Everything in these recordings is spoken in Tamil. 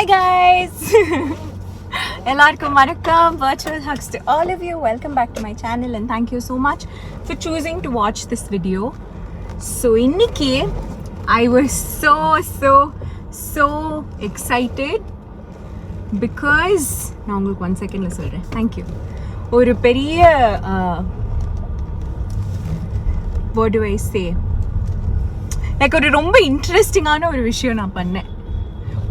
Hi guys! Ellarkum vanakkam, virtual hugs to all of you. Welcome back to my channel and thank you so much for choosing to watch this video. So inniki I was so excited because நான் உங்களுக்கு 1 secondல சொல்றேன். Thank you. ஒரு பெரிய what do I say? Like ஒரு ரொம்ப இன்ட்ரெஸ்டிங்கான ஒரு விஷயம் நான் பண்ணேன்.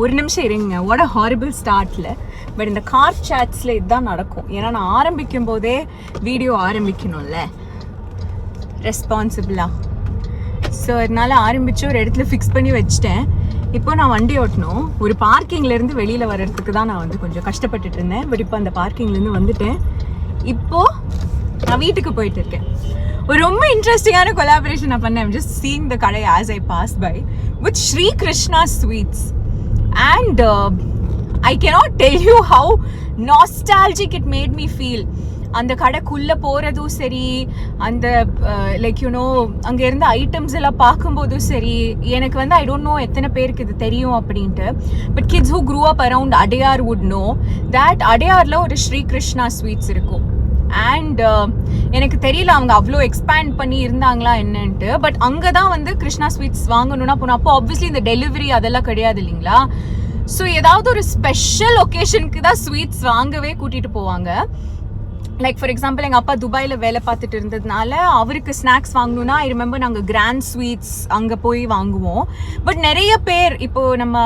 ஒரு நிமிஷம் இருங்க. வாட் அ ஹாரிபிள் ஸ்டார்ட்ல. பட் இந்த கார் சாட்ஸில் இதுதான் நடக்கும். ஏன்னா நான் ஆரம்பிக்கும் போதே வீடியோ ஆரம்பிக்கணும்ல ரெஸ்பான்சிபிளாக. ஸோ அதனால ஆரம்பித்து ஒரு இடத்துல ஃபிக்ஸ் பண்ணி வச்சிட்டேன். இப்போ நான் வண்டி ஓட்டணும். ஒரு பார்க்கிங்லேருந்து வெளியில் வர்றதுக்கு தான் நான் வந்து கொஞ்சம் கஷ்டப்பட்டுட்டு இருந்தேன். பட் இப்போ அந்த பார்க்கிங்லேருந்து வந்துட்டேன். இப்போது நான் வீட்டுக்கு போயிட்டு இருக்கேன். ஒரு ரொம்ப இன்ட்ரெஸ்டிங்கான கொலாபரேஷன் நான் பண்ணேன். Just seeing the kadai as I pass by with Sri Krishna sweets. And I cannot tell you how nostalgic it made me feel. அந்த கடைக்குள்ளே போகிறதும் சரி, அந்த லைக் யூனோ அங்கே இருந்த ஐட்டம்ஸ் எல்லாம் பார்க்கும்போதும் சரி, எனக்கு வந்து ஐ டோன்ட் நோ எத்தனை பேருக்கு இது தெரியும் அப்படின்ட்டு. But kids who grew up around Adyar would know that அடையாரில் ஒரு ஸ்ரீ கிருஷ்ணா ஸ்வீட்ஸ் இருக்கும். அண்ட் எனக்கு தெரியல அவங்க அவ்வளோ எக்ஸ்பேண்ட் பண்ணி இருந்தாங்களா என்னன்ட்டு. பட் அங்கே தான் வந்து கிருஷ்ணா ஸ்வீட்ஸ் வாங்கணும்னா போனோம். அப்போ ஆப்வியஸ்லி இந்த டெலிவரி அதெல்லாம் கிடையாது இல்லைங்களா. ஸோ ஏதாவது ஒரு ஸ்பெஷல் ஒகேஷனுக்கு தான் ஸ்வீட்ஸ் வாங்கவே கூட்டிகிட்டு போவாங்க. லைக் ஃபார் எக்ஸாம்பிள் எங்கள் அப்பா துபாயில் வேலை பார்த்துட்டு இருந்ததுனால அவருக்கு ஸ்நாக்ஸ் வாங்கணும்னா ஐ ரிமெம்பர் நாங்கள் கிராண்ட் ஸ்வீட்ஸ் அங்கே போய் வாங்குவோம். பட் நிறைய பேர் இப்போது நம்ம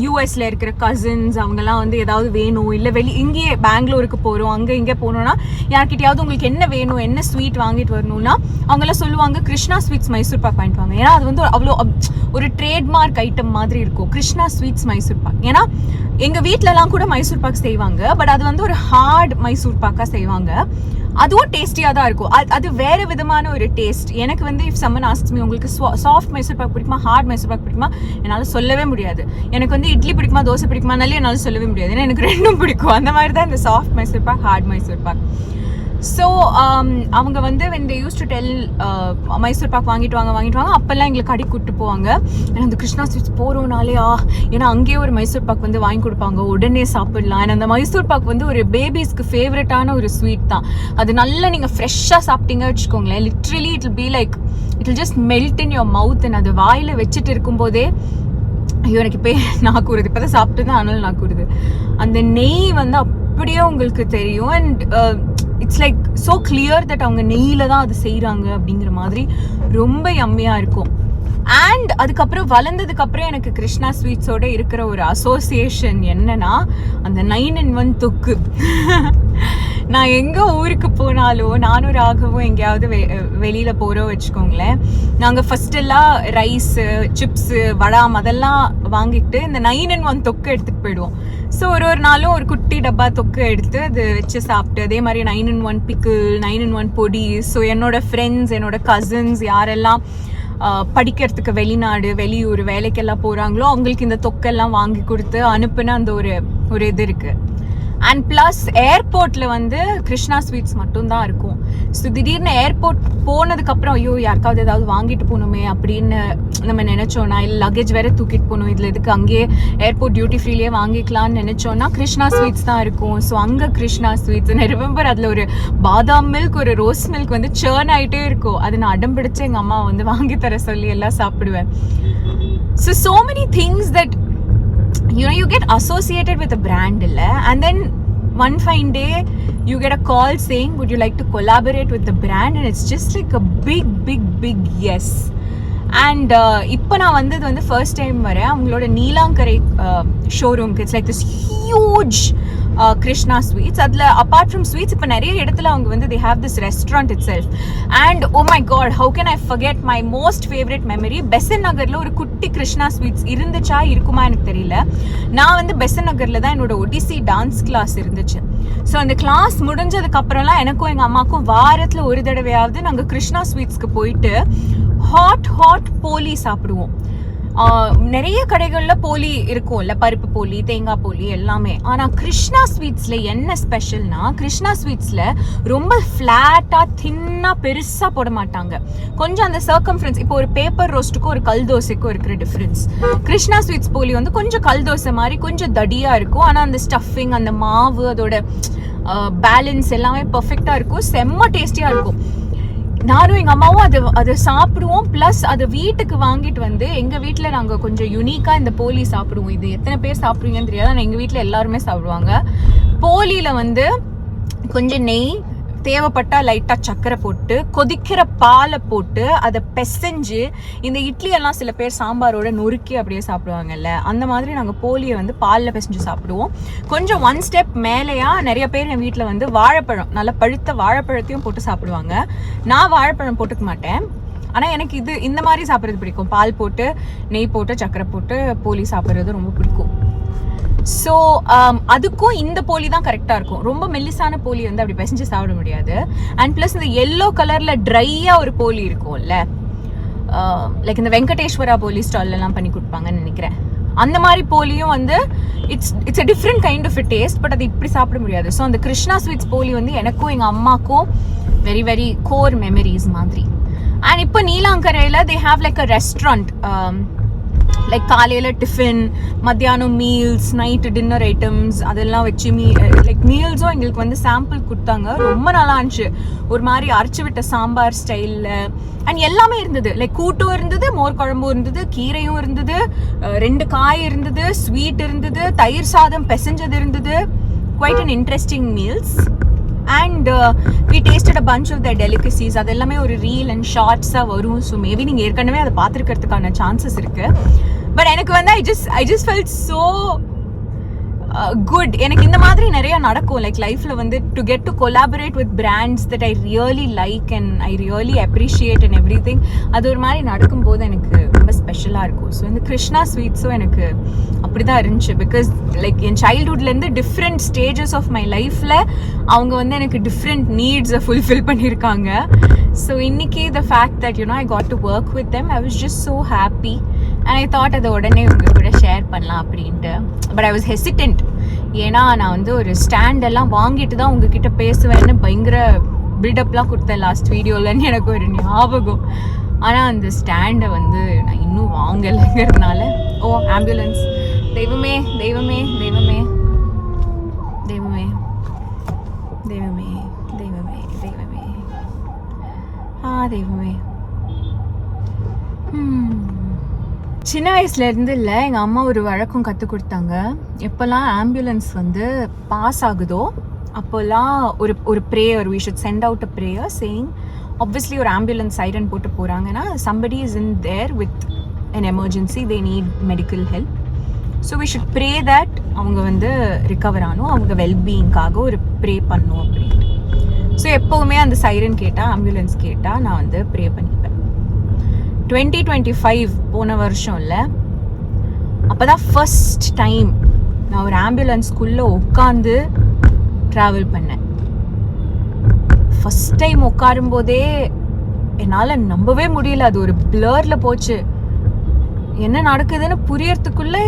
யூஎஸில் இருக்கிற கசின்ஸ் அவங்கெல்லாம் வந்து ஏதாவது வேணும், இல்லை இங்கேயே பெங்களூருக்கு போகிறோம், அங்கே இங்கே போகணுன்னா யார்கிட்டயாவது உங்களுக்கு என்ன வேணும், என்ன ஸ்வீட் வாங்கிட்டு வரணும்னா அவங்கெல்லாம் சொல்லுவாங்க கிருஷ்ணா ஸ்வீட்ஸ் மைசூர் பாக் வாங்கிட்டு வாங்க. ஏன்னா அது வந்து அவ்வளோ ஒரு ட்ரேட்மார்க் ஐட்டம் மாதிரி இருக்கும் கிருஷ்ணா ஸ்வீட்ஸ் மைசூர் பாக். ஏன்னா எங்கள் வீட்டிலலாம் கூட மைசூர் பாக் செய்வாங்க. பட் அது வந்து ஒரு ஹார்ட் மைசூர் பாக்காக செய்வாங்க. அதுவும் டேஸ்டியாக தான் இருக்கும். அது வேறு விதமான ஒரு டேஸ்ட். எனக்கு வந்து இஃப் சம்மன் ஆஸ்க்ஸ் மீ உங்களுக்கு சாஃப்ட் மைசூர் பாக் பிடிக்குமா, ஹார்ட் மைசூர் பாக் பிடிக்குமா, என்னால் சொல்லவே முடியாது. எனக்கு வந்து இட்லி பிடிக்குமா, தோசை பிடிக்குமானாலே என்னால் சொல்லவே முடியாது. ஏன்னா எனக்கு ரெண்டும் பிடிக்கும். அந்த மாதிரி தான் இந்த soft Mysore pak, heart Mysore pak. So அவங்க வந்து when they used to tell Mysore pak வாங்கிட்டு வாங்க அப்போல்லாம் எங்களுக்கு கடைக்கு கூப்பிட்டு போவாங்க. ஏன்னா அந்த கிருஷ்ணா ஸ்வீட்ஸ் போகிறோனாலேயா, ஏன்னா அங்கேயே ஒரு மைசூர் பாக் வந்து வாங்கி கொடுப்பாங்க, உடனே சாப்பிடலாம். ஏன்னா அந்த மைசூர் பாக் வந்து ஒரு பேபிஸ்க்கு ஃபேவரட்டான ஒரு ஸ்வீட் தான். அது நல்லா நீங்கள் ஃப்ரெஷ்ஷாக சாப்பிட்டீங்க வச்சுக்கோங்களேன், literally it will be like it will just melt in your mouth. And அது வாயில் வச்சுட்டு இருக்கும்போதே ஐயோ எனக்கு இப்போ நாக்கு வருது. இப்போ தான் சாப்பிட்டு தான் ஆனாலும் நாக்கு வருது. அந்த நெய் வந்து அப்படியே உங்களுக்கு தெரியும். And it's like so clear that அவங்க நெய்யில தான் அது செய்கிறாங்க அப்படிங்கிற மாதிரி ரொம்ப யம்மியாக இருக்கும். அண்ட் அதுக்கப்புறம் வளர்ந்ததுக்கப்புறம் எனக்கு கிருஷ்ணா ஸ்வீட்ஸோட இருக்கிற ஒரு அசோசியேஷன் என்னன்னா அந்த 9-in-1 தொக்கு. நான் எங்கே ஊருக்கு போனாலும் நானும் ராகவும் எங்கேயாவது வெளியில் போகிறோம் வச்சுக்கோங்களேன், நாங்கள் ஃபஸ்ட்டெல்லாம் ரைஸு, சிப்ஸு, வடாம் அதெல்லாம் வாங்கிட்டு இந்த 9-in-1 தொக்கு எடுத்துகிட்டு போயிடுவோம். ஸோ ஒரு நாளும் ஒரு குட்டி டப்பா தொக்கு எடுத்து அது வச்சு சாப்பிட்டு, அதே மாதிரி 9-in-1 பிக்கிள், 9-in-1 பொடி. ஸோ என்னோட ஃப்ரெண்ட்ஸ், என்னோட கசின்ஸ் யாரெல்லாம் படிக்கிறதுக்கு வெளிநாடு வெளியூர் வேலைக்கெல்லாம் போகிறாங்களோ அவங்களுக்கு இந்த தொக்கெல்லாம் வாங்கி கொடுத்து அனுப்புன அந்த ஒரு இது இருக்குது. அண்ட் ப்ளஸ் ஏர்போர்ட்டில் வந்து கிருஷ்ணா ஸ்வீட்ஸ் மட்டும்தான் இருக்கும். ஸோ திடீர்னு ஏர்போர்ட் போனதுக்கப்புறம் ஐயோ யாருக்காவது ஏதாவது வாங்கிட்டு போகணுமே அப்படின்னு நம்ம நினச்சோன்னா, இல்லை லக்கேஜ் வேறு தூக்கிட்டு போகணும், இதில் எதுக்கு அங்கேயே ஏர்போர்ட் டியூட்டி ஃப்ரீலேயே வாங்கிக்கலாம்னு நினச்சோன்னா கிருஷ்ணா ஸ்வீட்ஸ் தான் இருக்கும். ஸோ அங்கே கிருஷ்ணா ஸ்வீட்ஸ் நான் ரிமெம்பர் அதில் ஒரு பாதாம் மில்க், ஒரு ரோஸ் மில்க் வந்து சேர்ன் ஆகிட்டே இருக்கும். அது நான் அடம் பிடிச்சி எங்கள் அம்மா வந்து வாங்கி தர சொல்லி எல்லாம் சாப்பிடுவேன். So many things that you get associated with a brand illa, and then one fine day you get a call saying would you like to collaborate with the brand, and it's just like a big yes. And இப்போ நான் வந்தது வந்து ஃபர்ஸ்ட் டைம் வரேன் அவங்களோட நீலாங்கரை ஷோரூம்க்கு. It's like this huge Krishna sweets. அதில் அப்பார்ட் ஃப்ரம் ஸ்வீட்ஸ் இப்போ நிறைய இடத்துல அவங்க வந்து they have this restaurant itself. And oh my god, how can I forget my most favorite memory? Besant நகரில் ஒரு குட்டி கிருஷ்ணா ஸ்வீட்ஸ் இருந்துச்சா இருக்குமா எனக்கு தெரியல. நான் வந்து பெசன் நகரில் தான் என்னோட ஒடிசி டான்ஸ் கிளாஸ் இருந்துச்சு. ஸோ அந்த கிளாஸ் முடிஞ்சதுக்கப்புறம்லாம் எனக்கும் எங்கள் அம்மாவுக்கும் வாரத்தில் ஒரு தடவையாவது நாங்கள் கிருஷ்ணா ஸ்வீட்ஸ்க்கு போயிட்டு ஹாட் போலி சாப்பிடுவோம். நிறைய கடைகளில் போலி இருக்கும்ல, பருப்பு போலி, தேங்காய் போலி எல்லாமே. ஆனால் கிருஷ்ணா ஸ்வீட்ஸில் என்ன ஸ்பெஷல்னா, கிருஷ்ணா ஸ்வீட்ஸில் ரொம்ப ஃப்ளாட்டாக தின்னாக பெருசாக போட மாட்டாங்க. கொஞ்சம் அந்த சர்க்கம்ஃபரன்ஸ், இப்போ ஒரு பேப்பர் ரோஸ்ட்டுக்கும் ஒரு கல் தோசைக்கும் இருக்கிற டிஃப்ரென்ஸ். கிருஷ்ணா ஸ்வீட்ஸ் போலி வந்து கொஞ்சம் கல் தோசை மாதிரி கொஞ்சம் தடியாக இருக்கும். ஆனால் அந்த ஸ்டஃபிங், அந்த மாவு, அதோட பேலன்ஸ் எல்லாமே பர்ஃபெக்டாக இருக்கும். செம்ம டேஸ்டியாக இருக்கும். நானும் எங்கள் அம்மாவும் அதை சாப்பிடுவோம். ப்ளஸ் அதை வீட்டுக்கு வாங்கிட்டு வந்து எங்கள் வீட்டில் நாங்கள் கொஞ்சம் யூனிக்காக இந்த போலி சாப்பிடுவோம். இது எத்தனை பேர் சாப்பிடுவீங்கன்னு தெரியாது, ஆனால் எங்கள் வீட்டில் எல்லாருமே சாப்பிடுவாங்க. போலியில் வந்து கொஞ்சம் நெய், தேவைப்பட்டா லைட்டாக சக்கரை போட்டு, கொதிக்கிற பாலை போட்டு அதை பெசஞ்சு, இந்த இட்லி எல்லாம் சில பேர் சாம்பாரோட நொறுக்கி அப்படியே சாப்பிடுவாங்கல்ல, அந்த மாதிரி நாங்கள் போலியை வந்து பாலில் பெசஞ்சு சாப்பிடுவோம். கொஞ்சம் ஒன் ஸ்டெப் மேலேயா நிறைய பேர் என் வீட்டில் வந்து வாழைப்பழம், நல்ல பழுத்த வாழைப்பழத்தையும் போட்டு சாப்பிடுவாங்க. நான் வாழைப்பழம் போட்டுக்க மாட்டேன். ஆனால் எனக்கு இந்த மாதிரி சாப்பிட்றது பிடிக்கும். பால் போட்டு, நெய் போட்டு, சக்கரை போட்டு போலி சாப்பிட்றது ரொம்ப பிடிக்கும். ஸோ அதுக்கும் இந்த போலி தான் கரெக்டாக இருக்கும். ரொம்ப மெல்லிசான போலி வந்து அப்படி பெசஞ்சு சாப்பிட முடியாது. அண்ட் ப்ளஸ் இந்த எல்லோ கலரில் ட்ரையாக ஒரு போலி இருக்கும்ல, லைக் இந்த வெங்கடேஸ்வரா போலி ஸ்டால்லாம் பண்ணி கொடுப்பாங்கன்னு நினைக்கிறேன். அந்த மாதிரி போலியும் வந்து it's a different kind of a taste, but அது இப்படி சாப்பிட முடியாது. ஸோ அந்த கிருஷ்ணா ஸ்வீட்ஸ் போலி வந்து எனக்கும் எங்கள் அம்மாக்கும் வெரி வெரி கோர் மெமரிஸ் மாதிரி. அண்ட் இப்போ நீலாங்கரையில் they have like a restaurant, like காலையில் டிஃபன், மத்தியானம் மீல்ஸ், நைட்டு டின்னர் ஐட்டம்ஸ் அதெல்லாம் வச்சு லைக் மீல்ஸும் எங்களுக்கு வந்து சாம்பிள் கொடுத்தாங்க. ரொம்ப நல்லா இருந்துச்சு. ஒரு மாதிரி அரைச்சி விட்ட சாம்பார் ஸ்டைலில். அண்ட் எல்லாமே இருந்தது. லைக் கூட்டும் இருந்தது, மோர் குழம்பும் இருந்தது, கீரையும் இருந்தது, 2 காய் இருந்தது, ஸ்வீட் இருந்தது, தயிர் சாதம் பெசஞ்சது இருந்தது. Quite an interesting meals. And we tasted a bunch of their delicacies. அது எல்லாமே ஒரு ரீல் அண்ட் ஷார்ட்ஸாக வரும். ஸோ மேபி நீங்கள் ஏற்கனவே அதை பார்த்துருக்கிறதுக்கான சான்சஸ் இருக்குது. பட் எனக்கு வந்து I just felt so good. எனக்கு இந்த மாதிரி நிறைய நடக்கும் லைக் லைஃப்பில் வந்து, to get to collaborate with brands that I really like and I really appreciate and every thing. அது ஒரு மாதிரி நடக்கும்போது எனக்கு ரொம்ப ஸ்பெஷலாக இருக்கும். ஸோ இந்த கிருஷ்ணா ஸ்வீட்ஸும் எனக்கு அப்படி தான் இருந்துச்சு. பிகாஸ் லைக் என் சைல்ட்ஹுட்லேருந்து டிஃப்ரெண்ட் ஸ்டேஜஸ் ஆஃப் மை லைஃப்பில் அவங்க வந்து எனக்கு டிஃப்ரெண்ட் நீட்ஸை ஃபுல்ஃபில் பண்ணியிருக்காங்க. ஸோ இன்னைக்கு the fact that I got to work with them, I was just so happy. And I thought அதை உடனே உங்கள் கூட ஷேர் பண்ணலாம் அப்படின்ட்டு. But I was hesitant. ஏன்னா நான் வந்து ஒரு ஸ்டாண்டெல்லாம் வாங்கிட்டு தான் உங்ககிட்ட பேசுவேன்னு பயங்கர பில்டப்லாம் கொடுத்தேன் லாஸ்ட் வீடியோலன்னு எனக்கு ஒரு ஞாபகம். ஆனால் அந்த ஸ்டாண்டை வந்து நான் இன்னும் வாங்கலைங்கிறதுனால, ஆம்புலன்ஸ், தெய்வமே தெய்வமே தெய்வமே தெய்வமே தெய்வமே தெய்வமே தெய்வமே தெய்வமே. சின்ன வயசுலேருந்து இல்லை, எங்கள் அம்மா ஒரு வழக்கம் கற்றுக் கொடுத்தாங்க. எப்போல்லாம் ஆம்புலன்ஸ் வந்து பாஸ் ஆகுதோ அப்போல்லாம் ஒரு prayer, we should send out a prayer saying, obviously ஒரு ஆம்புலன்ஸ் சைரன் போட்டு போகிறாங்கன்னா somebody is in there with an emergency, they need medical help, so we should pray that அவங்க வந்து ரிகவர் ஆகணும், அவங்க வெல்பீயிங்காக ஒரு ப்ரே பண்ணணும் அப்படின்ட்டு. ஸோ எப்போவுமே அந்த சைரன் கேட்டால், ஆம்புலன்ஸ் கேட்டால் நான் வந்து ப்ரே பண்ணிப்பேன். 2025 போன வருஷம் இல்லை, அப்போ தான் ஃபர்ஸ்ட் டைம் நான் ஒரு ஆம்புலன்ஸ்குள்ளே உட்காந்து ட்ராவல் பண்ணேன். ஃபர்ஸ்ட் டைம் உட்காரும்போதே என்னால் நம்பவே முடியல. அது ஒரு பிளரில் போச்சு. என்ன நடக்குதுன்னு புரியறதுக்குள்ளே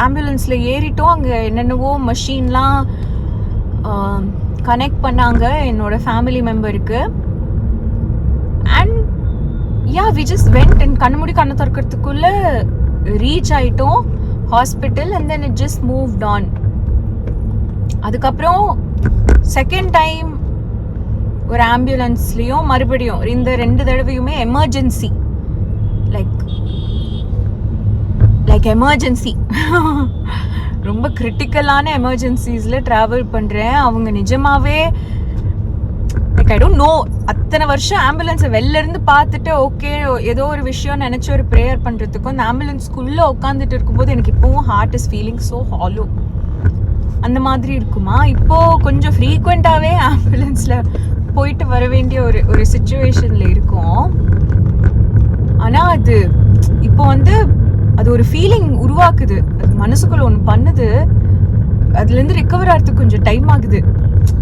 ஆம்புலன்ஸில் ஏறிட்டோம். அங்கே என்னென்னவோ மஷின்லாம் கனெக்ட் பண்ணாங்க என்னோட ஃபேமிலி மெம்பருக்கு. And we just went and கண்ணு திறக்கிறதுக்குள்ள ரீச் ஆயிட்டோம் hospital. and then it just moved on. அதுக்கப்புறம் செகண்ட் டைம் ஒரு ஆம்புலன்ஸ்லேயும் மறுபடியும் இந்த 2 தடவையுமே எமர்ஜென்சி, லைக் எமர்ஜென்சி ரொம்ப கிரிட்டிக்கலான எமர்ஜென்சிஸில் ட்ராவல் பண்ணுறேன். அவங்க நிஜமாவே லைக் ஐ டோன்ட் நோ, அத்தனை வருஷம் ஆம்புலன்ஸை வெளிலேருந்து பார்த்துட்டு ஓகே ஏதோ ஒரு விஷயம் நினச்சி ஒரு ப்ரேயர் பண்ணுறதுக்கும் அந்த ஆம்புலன்ஸ்குள்ளே உட்காந்துட்டு இருக்கும்போது எனக்கு இப்போவும் heart is feeling so hollow. அந்த மாதிரி இருக்குமா? இப்போது கொஞ்சம் ஃப்ரீக்வெண்ட்டாகவே ஆம்புலன்ஸில் போயிட்டு வர வேண்டிய ஒரு சிச்சுவேஷனில் இருக்கும். ஆனால் அது இப்போ வந்து அது ஒரு ஃபீலிங் உருவாக்குது, அது மனசுக்குள்ளே ஒன்று பண்ணுது. அதுலேருந்து ரிகவர் ஆகிறதுக்கு கொஞ்சம் டைம் ஆகுது.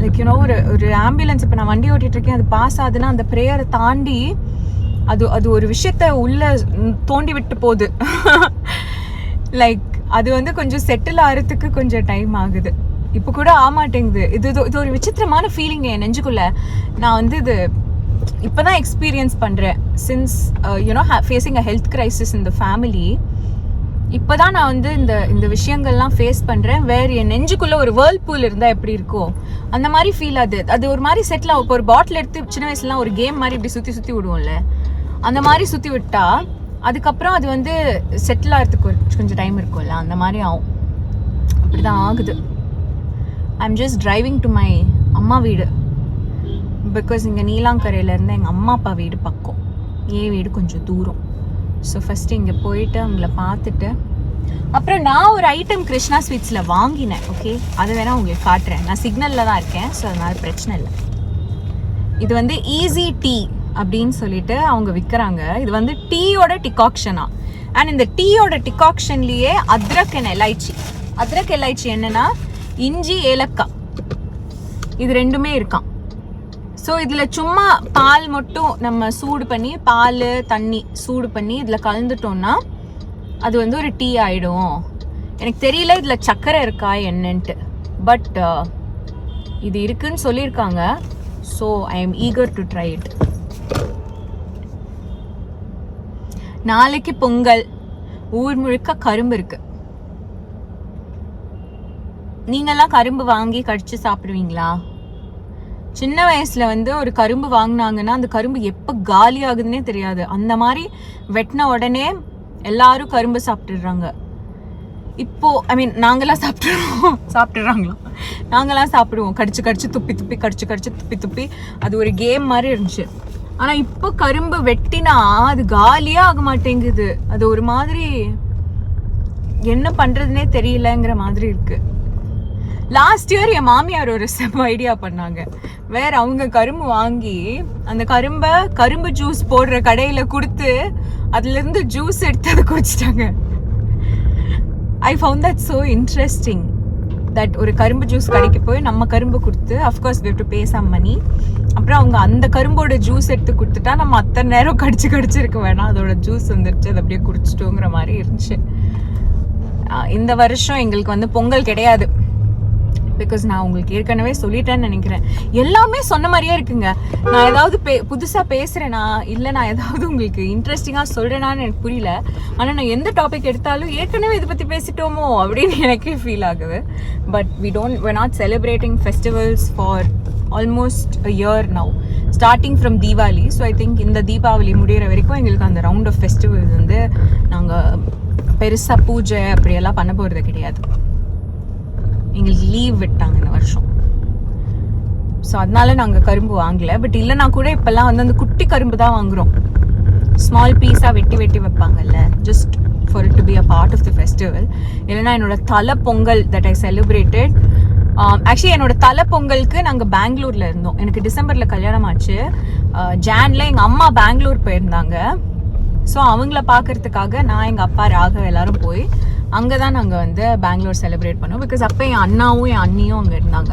லைக் ஒரு ஆம்புலன்ஸ் இப்போ நான் வண்டி ஓட்டிகிட்டு இருக்கேன், அது பாஸ் ஆகுதுன்னா அந்த ப்ரேயரை தாண்டி அது ஒரு விஷயத்த உள்ள தோண்டி விட்டு போகுது. லைக் அது வந்து கொஞ்சம் செட்டில் ஆகிறதுக்கு கொஞ்சம் டைம் ஆகுது. இப்போ கூட ஆமாட்டேங்குது. இது ஒரு விசித்திரமான ஃபீலிங் என் நெஞ்சுக்குள்ள. நான் வந்து இது இப்போதான் எக்ஸ்பீரியன்ஸ் பண்ணுறேன். Since you know facing a health crisis in the family. இப்போ தான் நான் வந்து இந்த விஷயங்கள்லாம் ஃபேஸ் பண்ணுறேன். வேறு என் நெஞ்சுக்குள்ளே ஒரு வேர்ல்ட் பூல் இருந்தால் எப்படி இருக்கோ அந்த மாதிரி ஃபீல் ஆகுது. அது ஒரு மாதிரி செட்டில் ஆகும். இப்போ ஒரு பாட்டில் எடுத்து சின்ன வயசுலாம் ஒரு கேம் மாதிரி இப்படி சுற்றி விடுவோம்ல, அந்த மாதிரி சுற்றி விட்டா அதுக்கப்புறம் அது வந்து செட்டில் ஆகிறதுக்கு கொஞ்சம் டைம் இருக்கும்ல, அந்த மாதிரி ஆகும். அப்படி தான் ஆகுது. I am just driving to my அம்மா வீடு. பிகாஸ் இங்கே நீலாங்கரையிலேருந்து எங்கள் அம்மா அப்பா வீடு பக்கம், என் வீடு கொஞ்சம் தூரம். ஸோ ஃபஸ்ட்டு இங்கே போயிட்டு அவங்கள பார்த்துட்டு அப்புறம் நான் ஒரு ஐட்டம் கிருஷ்ணா ஸ்வீட்ஸில் வாங்கினேன். ஓகே, அதை வேணால் உங்களுக்கு காட்டுறேன். நான் சிக்னலில் தான் இருக்கேன், ஸோ அதனால் பிரச்சனை இல்லை. இது வந்து ஈஸி டீ அப்படின்னு சொல்லிட்டு அவங்க விற்கிறாங்க. இது வந்து டீயோட டிகாக்ஷனா. அண்ட் இந்த டீயோட டிகாக்ஷன்லேயே அத்ரக் எலைச்சி என்னன்னா இஞ்சி, ஏலக்காய், இது ரெண்டுமே இருக்கான். ஸோ இதில் சும்மா பால் மட்டும் நம்ம சூடு பண்ணி, பால் தண்ணி சூடு பண்ணி இதில் கலந்துட்டோம்னா அது வந்து ஒரு டீ ஆகிடும். எனக்கு தெரியல இதில் சர்க்கரை இருக்கா என்னன்ட்டு, பட் இது இருக்குன்னு சொல்லியிருக்காங்க. So I am eager to try it. நாளைக்கு பொங்கல், ஊர் முழுக்க கரும்பு இருக்கு. நீங்கெல்லாம் கரும்பு வாங்கி கடிச்சு சாப்பிடுவீங்களா? சின்ன வயசுல வந்து ஒரு கரும்பு வாங்கினாங்கன்னா அந்த கரும்பு எப்போ காலி ஆகுதுன்னே தெரியாது. அந்த மாதிரி வெட்டின உடனே எல்லாரும் கரும்பு சாப்பிட்டுடுறாங்க. இப்போ ஐ மீன் நாங்களாம் சாப்பிட்டுடுறாங்களா? நாங்களாம் சாப்பிடுவோம், கடிச்சு துப்பி. அது ஒரு கேம் மாதிரி இருந்துச்சு. ஆனால் இப்போ கரும்பு வெட்டினா அது காலியே ஆக மாட்டேங்குது. அது ஒரு மாதிரி என்ன பண்ணுறதுனே தெரியலங்கிற மாதிரி இருக்கு. லாஸ்ட் இயர் என் மாமியார் ஒரு செம்ம ஐடியா பண்ணாங்க. வேற அவங்க கரும்பு வாங்கி அந்த கரும்பு ஜூஸ் போடுற கடையில் கொடுத்து அதுலேருந்து ஜூஸ் எடுத்து அதை குடிச்சிட்டாங்க. I found that so interesting. That ஒரு கரும்பு ஜூஸ் கடைக்கு போய் நம்ம கரும்பு கொடுத்து, of course we have to pay some money. அப்புறம் அவங்க அந்த கரும்போட ஜூஸ் எடுத்து கொடுத்துட்டா நம்ம அத்தனை நேரம் கடிச்சிருக்க வேணாம், அதோட ஜூஸ் வந்துருச்சு, அதை அப்படியே குடிச்சிட்டோங்கிற மாதிரி இருந்துச்சு. இந்த வருஷம் எங்களுக்கு வந்து பொங்கல் கிடையாது. பிகாஸ் நான் உங்களுக்கு ஏற்கனவே சொல்லிட்டேன்னு நினைக்கிறேன். எல்லாமே சொன்ன மாதிரியே இருக்குங்க. நான் ஏதாவது புதுசாக பேசுகிறேன்னா இல்லை நான் ஏதாவது உங்களுக்கு இன்ட்ரெஸ்டிங்காக சொல்கிறேனான்னு எனக்கு புரியல. ஆனால் நான் எந்த டாபிக் எடுத்தாலும் ஏற்கனவே இதை பற்றி பேசிட்டோமோ அப்படின்னு எனக்கே ஃபீல் ஆகுது. But we're not celebrating festivals for almost a year now, starting from Diwali. So I think இந்த தீபாவளி முடிகிற வரைக்கும் எங்களுக்கு அந்த ரவுண்ட் ஆஃப் ஃபெஸ்டிவல்ஸ் வந்து நாங்கள் பெருசாக பூஜை அப்படியெல்லாம் பண்ண போகிறது கிடையாது. எங்களுக்கு லீவ் விட்டாங்க இந்த வருஷம். ஸோ அதனால நாங்கள் கரும்பு வாங்கலை. பட் இல்லைனா கூட இப்போல்லாம் வந்து அந்த குட்டி கரும்பு தான் வாங்குகிறோம். ஸ்மால் பீஸாக வெட்டி வைப்பாங்கல்ல, just for it to be a part of the festival. இல்லைனா என்னோட தலை Pongal that I celebrated. Actually என்னோட தலை பொங்கலுக்கு நாங்கள் பெங்களூரில் இருந்தோம். எனக்கு டிசம்பரில் கல்யாணம் ஆச்சு. ஜானில் எங்கள் அம்மா பெங்களூர் போயிருந்தாங்க. ஸோ அவங்கள பார்க்கறதுக்காக நான், எங்கள் அப்பா, ராகவ் எல்லாரும் போய் அங்கே தான் நாங்கள் வந்து பெங்களூர் செலிப்ரேட் பண்ணோம். பிகாஸ் அப்போ என் அண்ணாவும் என் அண்ணியும் அங்கே இருந்தாங்க.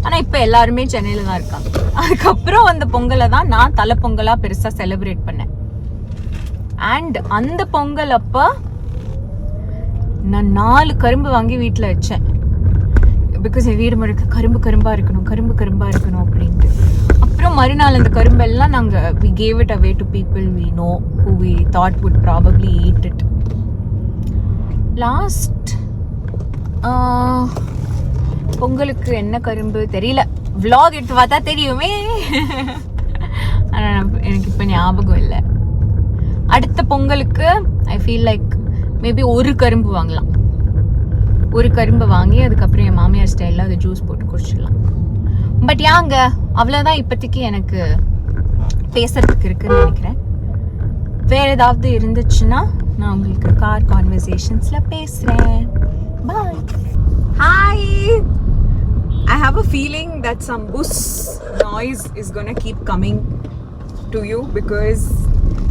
ஆனால் இப்போ எல்லாருமே சென்னையில் தான் இருக்காங்க. அதுக்கப்புறம் அந்த பொங்கலை தான் நான் தலை பொங்கலாக பெருசாக செலிப்ரேட் பண்ணேன். அண்ட் அந்த பொங்கல் அப்போ நான் 4 கரும்பு வாங்கி வீட்டில் வச்சேன். பிகாஸ் என் வீடு முழுக்க கரும்பாக இருக்கணும் அப்படின்ட்டு. அப்புறம் மறுநாள் அந்த கரும்பெல்லாம் நாங்கள் we gave it away to people we know who we thought would probably eat it. Last பொங்கலுக்கு என்ன கரும்பு தெரியல, vlog எடுத்து பார்த்தா தெரியுமே. ஆனால் எனக்கு இப்போ ஞாபகம் இல்லை. அடுத்த பொங்கலுக்கு ஐ ஃபீல் லைக் மேபி ஒரு கரும்பு வாங்கலாம். ஒரு கரும்பு வாங்கி அதுக்கப்புறம் என் மாமியார் ஸ்டைலில் அதை ஜூஸ் போட்டு குடிச்சிடலாம். பட் யாங்க அவ்வளோதான் இப்போதைக்கு எனக்கு பேசுறதுக்கு இருக்குன்னு நினைக்கிறேன். வேறு ஏதாவது இருந்துச்சுன்னா நான் உங்களுக்கு கார் கான்வர்சேஷன்ஸில் பேசுகிறேன். பாய். Hi. I have a feeling that some bus noise is gonna keep coming to you because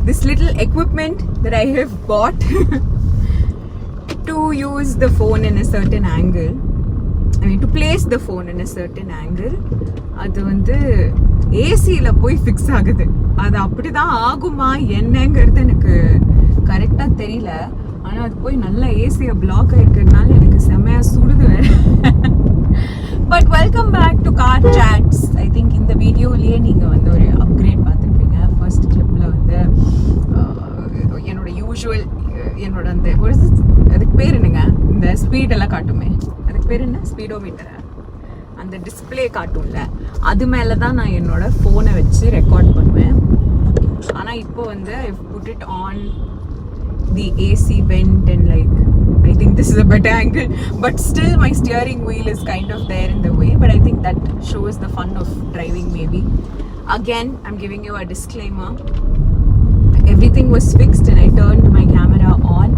this little equipment that I have bought to use the phone in a certain angle, I mean to place the phone in a certain angle, அது வந்து ஏசியில போய் ஃபிக்ஸ் ஆகுது. அது அப்படிதான் ஆகுமா என்னங்கிறது எனக்கு கரெக்டா தெரியல. ஆனா அது போய் நல்ல ஏசிய பிளாக் ஆயிருக்கிறதுனால எனக்கு செமையா சுடுது. But welcome back to car chats. I think இந்த வீடியோலயே நீங்க வந்து ஒரு அப்கிரேட் பார்த்துருப்பீங்க. ஃபர்ஸ்ட் கிளிப்ல வந்து என்னோட யூஷுவல் என்னோட அந்த அதுக்கு பேர் என்னங்க, இந்த ஸ்பீட் எல்லாம் காட்டுமே, அதுக்கு பேர் என்ன, ஸ்பீடோமீட்டர், அந்த டிஸ்பிளே காட்டும்ல, அது மேலே தான் நான் என்னோட ஃபோனை வச்சு ரெக்கார்ட் பண்ணுவேன். ஆனால் இப்போ வந்து I put it on the AC vent and like I think this is a better angle, but still my steering wheel is kind of there in the way, but I think that shows the fun of driving maybe. Again, I'm giving you a disclaimer. Everything was fixed and I turned my camera on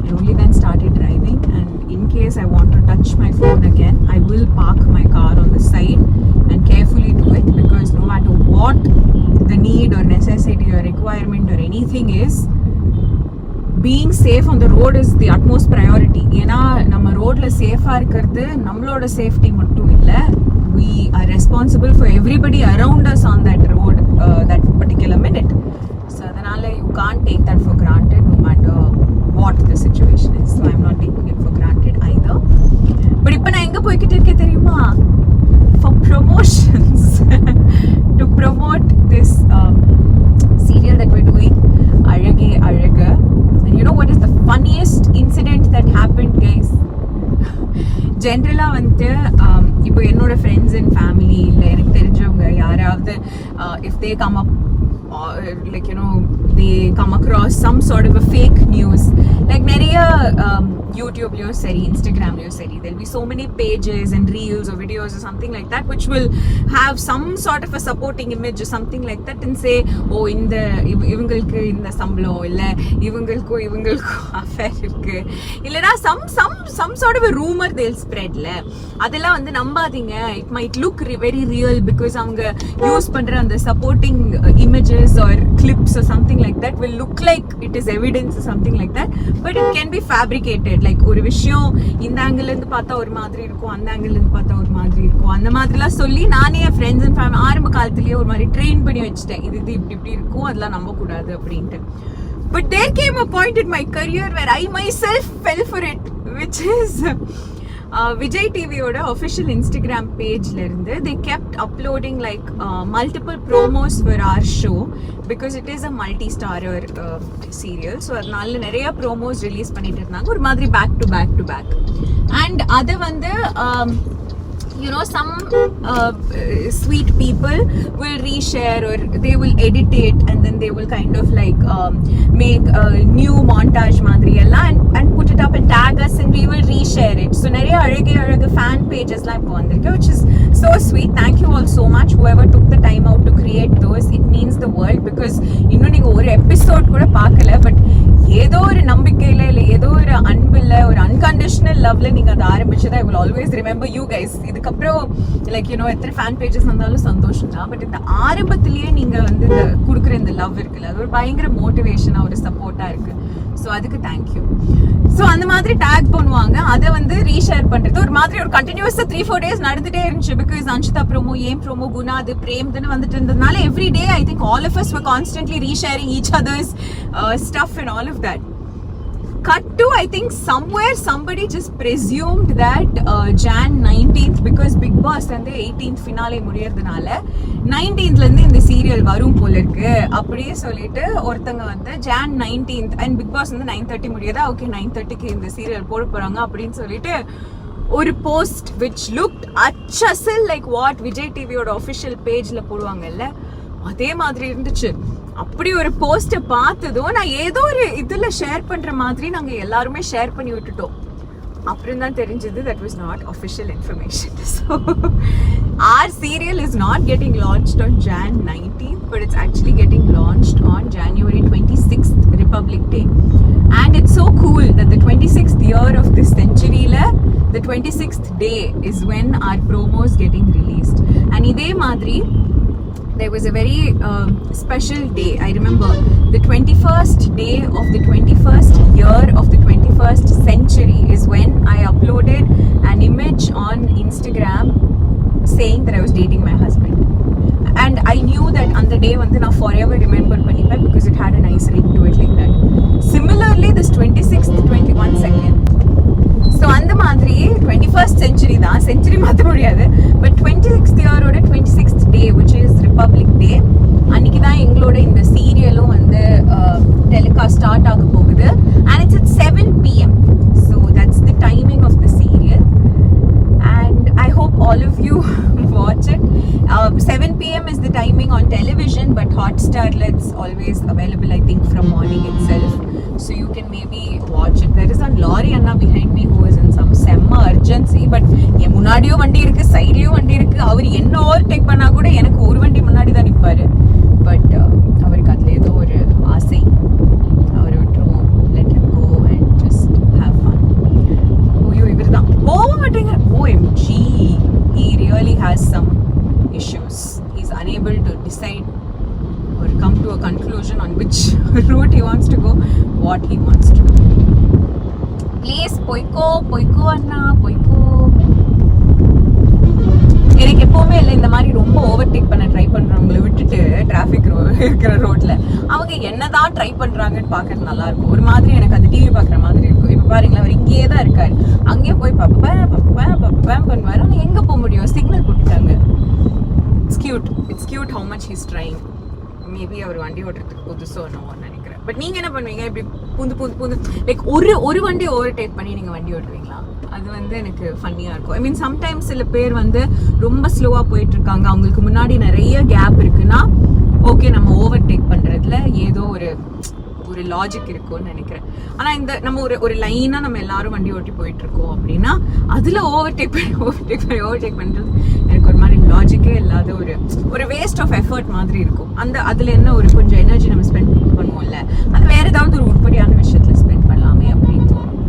and only then started driving, and in case I want to touch my phone again, I will park my car on the side and carefully do it, because no matter what the need or necessity or requirement or anything is, being safe on the road is the utmost priority. ஏன்னா நம்ம ரோட்ல சேஃபா இருக்கிறது நம்மளோட சேஃப்டி மட்டும் இல்லை, we are responsible for everybody around us on that road that particular minute. So அதனால you can't take that for granted no matter what the situation is. So I'm not taking it for granted either. But இப்போ நான் எங்க போய்கிட்டு இருக்கேன் தெரியுமா? For promotions to promote this serial that we're doing, Azhage Azhagu. And you know what is the funniest incident that happened, guys? ஜென்ரலா வந்து இப்போ என்னோட ஃப்ரெண்ட்ஸ் அண்ட் ஃபேமிலி இல்லை எனக்கு தெரிஞ்சவங்க யாராவது if they come up like you know they come across some sort of a fake news, like நிறைய YouTubeலயும் சரி Instagramலயும் சரி, there'll be so many pages and reels or videos or something like that which will have some sort of a supporting image or something like that and say, oh இந்த இவங்களுக்கு இந்த சம்பளம் இல்லை, இவங்களுக்கும் அஃபேர் இருக்கு, இல்லைனா some sort of a rumor they'll spread ல. அதெல்லாம் வந்து நம்பாதீங்க. It might look very real because அவங்க யூஸ் பண்ற அந்த supporting images or clips or something like that will look like it is evidence or something like that, but it can be fabricated. Like ஒரு விஷயம் இந்த ஆங்கிள் இருந்து பார்த்தா ஒரு மாதிரி இருக்கும், அந்த ஆங்கிள் இருந்து பார்த்தா ஒரு மாதிரி இருக்கும், அந்த மாதிரிலாம் சொல்லி நானே என் ஃப்ரெண்ட்ஸ் அண்ட் ஃபேமிலி ஆரம்ப காலத்திலேயே ஒரு மாதிரி ட்ரெயின் பண்ணி வச்சுட்டேன், இது இப்படி இருக்கும், அதெல்லாம் நம்ப கூடாது அப்படின்ட்டு. But there came a point in my career where I myself fell for it, which is Vijay TVயோட official Instagram pageல இருந்து they kept uploading like multiple promos for our show because it is a multi-starrer serial. So அதனால நிறைய promos release பண்ணிட்டு இருந்தாங்க, ஒரு மாதிரி back to back. And அது வந்து you know some sweet people will reshare or they will edit it and then they will kind of like make a new montage madri ella and put it up and tag us and we will reshare it. So nariya Azhage fan pages la ipo vandirukku, which is so sweet. Thank you all so much whoever took the time out to create those. It means the world because இன்னும் நீங்க ஒரு எபிசோட் கூட பார்க்கல, பட் ஏதோ ஒரு நம்பிக்கையில இல்லை ஏதோ ஒரு அன்பில் ஒரு அன்கண்டிஷனல் லவ்ல நீங்க அதை ஆரம்பிச்சதா I will always remember you guys. இதுக்கப்புறம் லைக் யூனோ எத்தனை ஃபேன் பேஜஸ் வந்தாலும் சந்தோஷம் தான், பட் இந்த ஆரம்பத்திலேயே நீங்க வந்து இந்த கொடுக்குற இந்த லவ் இருக்குல்ல, அது ஒரு பயங்கர மோட்டிவேஷனா ஒரு சப்போர்ட்டா இருக்கு. ஸோ அதுக்கு தேங்க்யூ. ஸோ அந்த மாதிரி டேக் பண்ணுவாங்க, அதை வந்து ரீஷேர் பண்றது ஒரு மாதிரி ஒரு கண்டினியூஸா 3-4 days நடந்துட்டே இருந்துச்சு. பிகாஸ் அன்ஷிதா ப்ரோமோ, ஏம் ப்ரோமோ, குணாது, பிரேம் தானே வந்துட்டு இருந்ததுனால every day I think all of us were constantly resharing each other's stuff and all of that. Cut to I think somewhere somebody just presumed that Jan 19th because Big Boss and the 18th finale முடியறதுனால 19th ல இருந்து இந்த சீரியல் வரும் போல இருக்கு அப்படியே சொல்லிட்டு ஒருத்தங்க வந்து Jan 19th and Big Boss வந்து 9:30 முடியதா, ஓகே 9:30க்கு இந்த சீரியல் போட போறாங்க அப்படின்னு சொல்லிட்டு ஒரு post which looked அச்சசல் like what Vijay TVயோட official pageல போடுவாங்கல்ல அதே மாதிரி இருந்துச்சு. அப்படி ஒரு போஸ்ட பார்த்ததும் நான் ஏதோ ஒரு இதுல ஷேர் பண்ற மாதிரி நாங்க எல்லாருமே ஷேர் பண்ணி விட்டுட்டோம். அப்புறம் தான் தெரிஞ்சது that was not official information. So our serial is not getting launched on Jan 19th, but it's actually getting launched on January 26th, Republic Day. And it's so cool that the 26th year of this century la the 26th day is when our promo is getting released. And இதே மாதிரி there was a very special day. I remember the 21st day of the 21st year of the 21st century is when I uploaded an image on Instagram saying that I was dating my husband. And I forever remember பண்ணிப்பேன் because it had a nice ring to it like that. Similarly, this 26th 21 so அந்த மாதிரி 21st century தான், செஞ்சுரி மாற்ற முடியாது, பட் 26th இயரோட 26th day which is republic day, அன்னைக்கு தான் எங்களோட இந்த சீரியலும் வந்து டெலிகாஸ்ட் ஸ்டார்ட் ஆக போகுது. and it's at 7 PM, so that's the timing of the serial and I hope all of you watch it. 7 PM is the timing on television, but Hotstar it's always available I think from morning itself, so you can maybe watch it. There is a lorry anna behind me who is in some semma urgency, but என் முன்னாடியும் வண்டி இருக்கு, சைட்லயும் வண்டி இருக்கு. அவர் என்ன ஓவர்டேக் பண்ணா கூட எனக்கு ஒரு வண்டி முன்னாடி தான் நிற்பாரு, பட் அவருக்கு அதுல ஏதோ ஒரு ஆசை. அவரை விட்டுருவோம், let him go and just have fun. ஓய்யோ இவர் தான் போக மாட்டேங்க. OMG, he really has some issues. He's unable to decide or come to a conclusion on which route he wants to go, what he wants to do. Please poiko Anna poiko. எனக்கு எப்பவுமே இல்லை இந்த மாதிரி ரொம்ப ஓவர்டேக் பண்ண ட்ரை பண்றவங்களை விட்டுட்டு டிராஃபிக் இருக்கிற ரோட்ல அவங்க என்னதான் ட்ரை பண்றாங்கன்னு பாக்குறது நல்லா இருக்கும். ஒரு மாதிரி எனக்கு அது டிவி பாக்குற மாதிரி இருக்கும். இப்ப பாருங்களேன், அவர் இங்கேயே தான் இருக்காரு, அங்கேயே போய் பப்பேன் பண்ணுவாரு. ஆனா எங்க போக முடியும், சிக்னல் போட்டுட்டாங்க. It's cute how much he's trying. Maybe அவர் வண்டி ஓட்டுறதுக்கு புதுசோ என்னன்னு நினைக்கிறேன். பட் நீங்க என்ன பண்ணுவீங்க, இப்படி பூந்து லைக் ஒரு வண்டி ஓவர்டேக் பண்ணி நீங்க வண்டி ஓட்டுவீங்களா? அது வந்து எனக்கு ஃபன்னியா இருக்கும். ஐ மீன் சம்டைம்ஸ் சில பேர் வந்து ரொம்ப ஸ்லோவா போயிட்டு இருக்காங்க, அவங்களுக்கு முன்னாடி நிறைய கேப் இருக்குன்னா ஓகே நம்ம ஓவர்டேக் பண்றதுல ஏதோ ஒரு லாஜிக் இருக்கும்னு நினைக்கிறேன். ஆனா இந்த நம்ம ஒரு லைனா நம்ம எல்லாரும் வண்டி ஓட்டி போயிட்டு இருக்கோம் அப்படின்னா அதுல ஓவர்டேக் பண்றது எனக்கு ஒரு மாதிரி லாஜிக்கே இல்லாத ஒரு வேஸ்ட் ஆஃப் எஃபர்ட் மாதிரி இருக்கும். அதுல என்ன ஒரு கொஞ்சம் எனர்ஜி நம்ம ஸ்பெண்ட் பண்ணுவோம்ல, அது வேற ஏதாவது ஒரு உருப்படியான விஷயத்துல ஸ்பெண்ட் பண்ணலாமே அப்படின்னு தோணும்.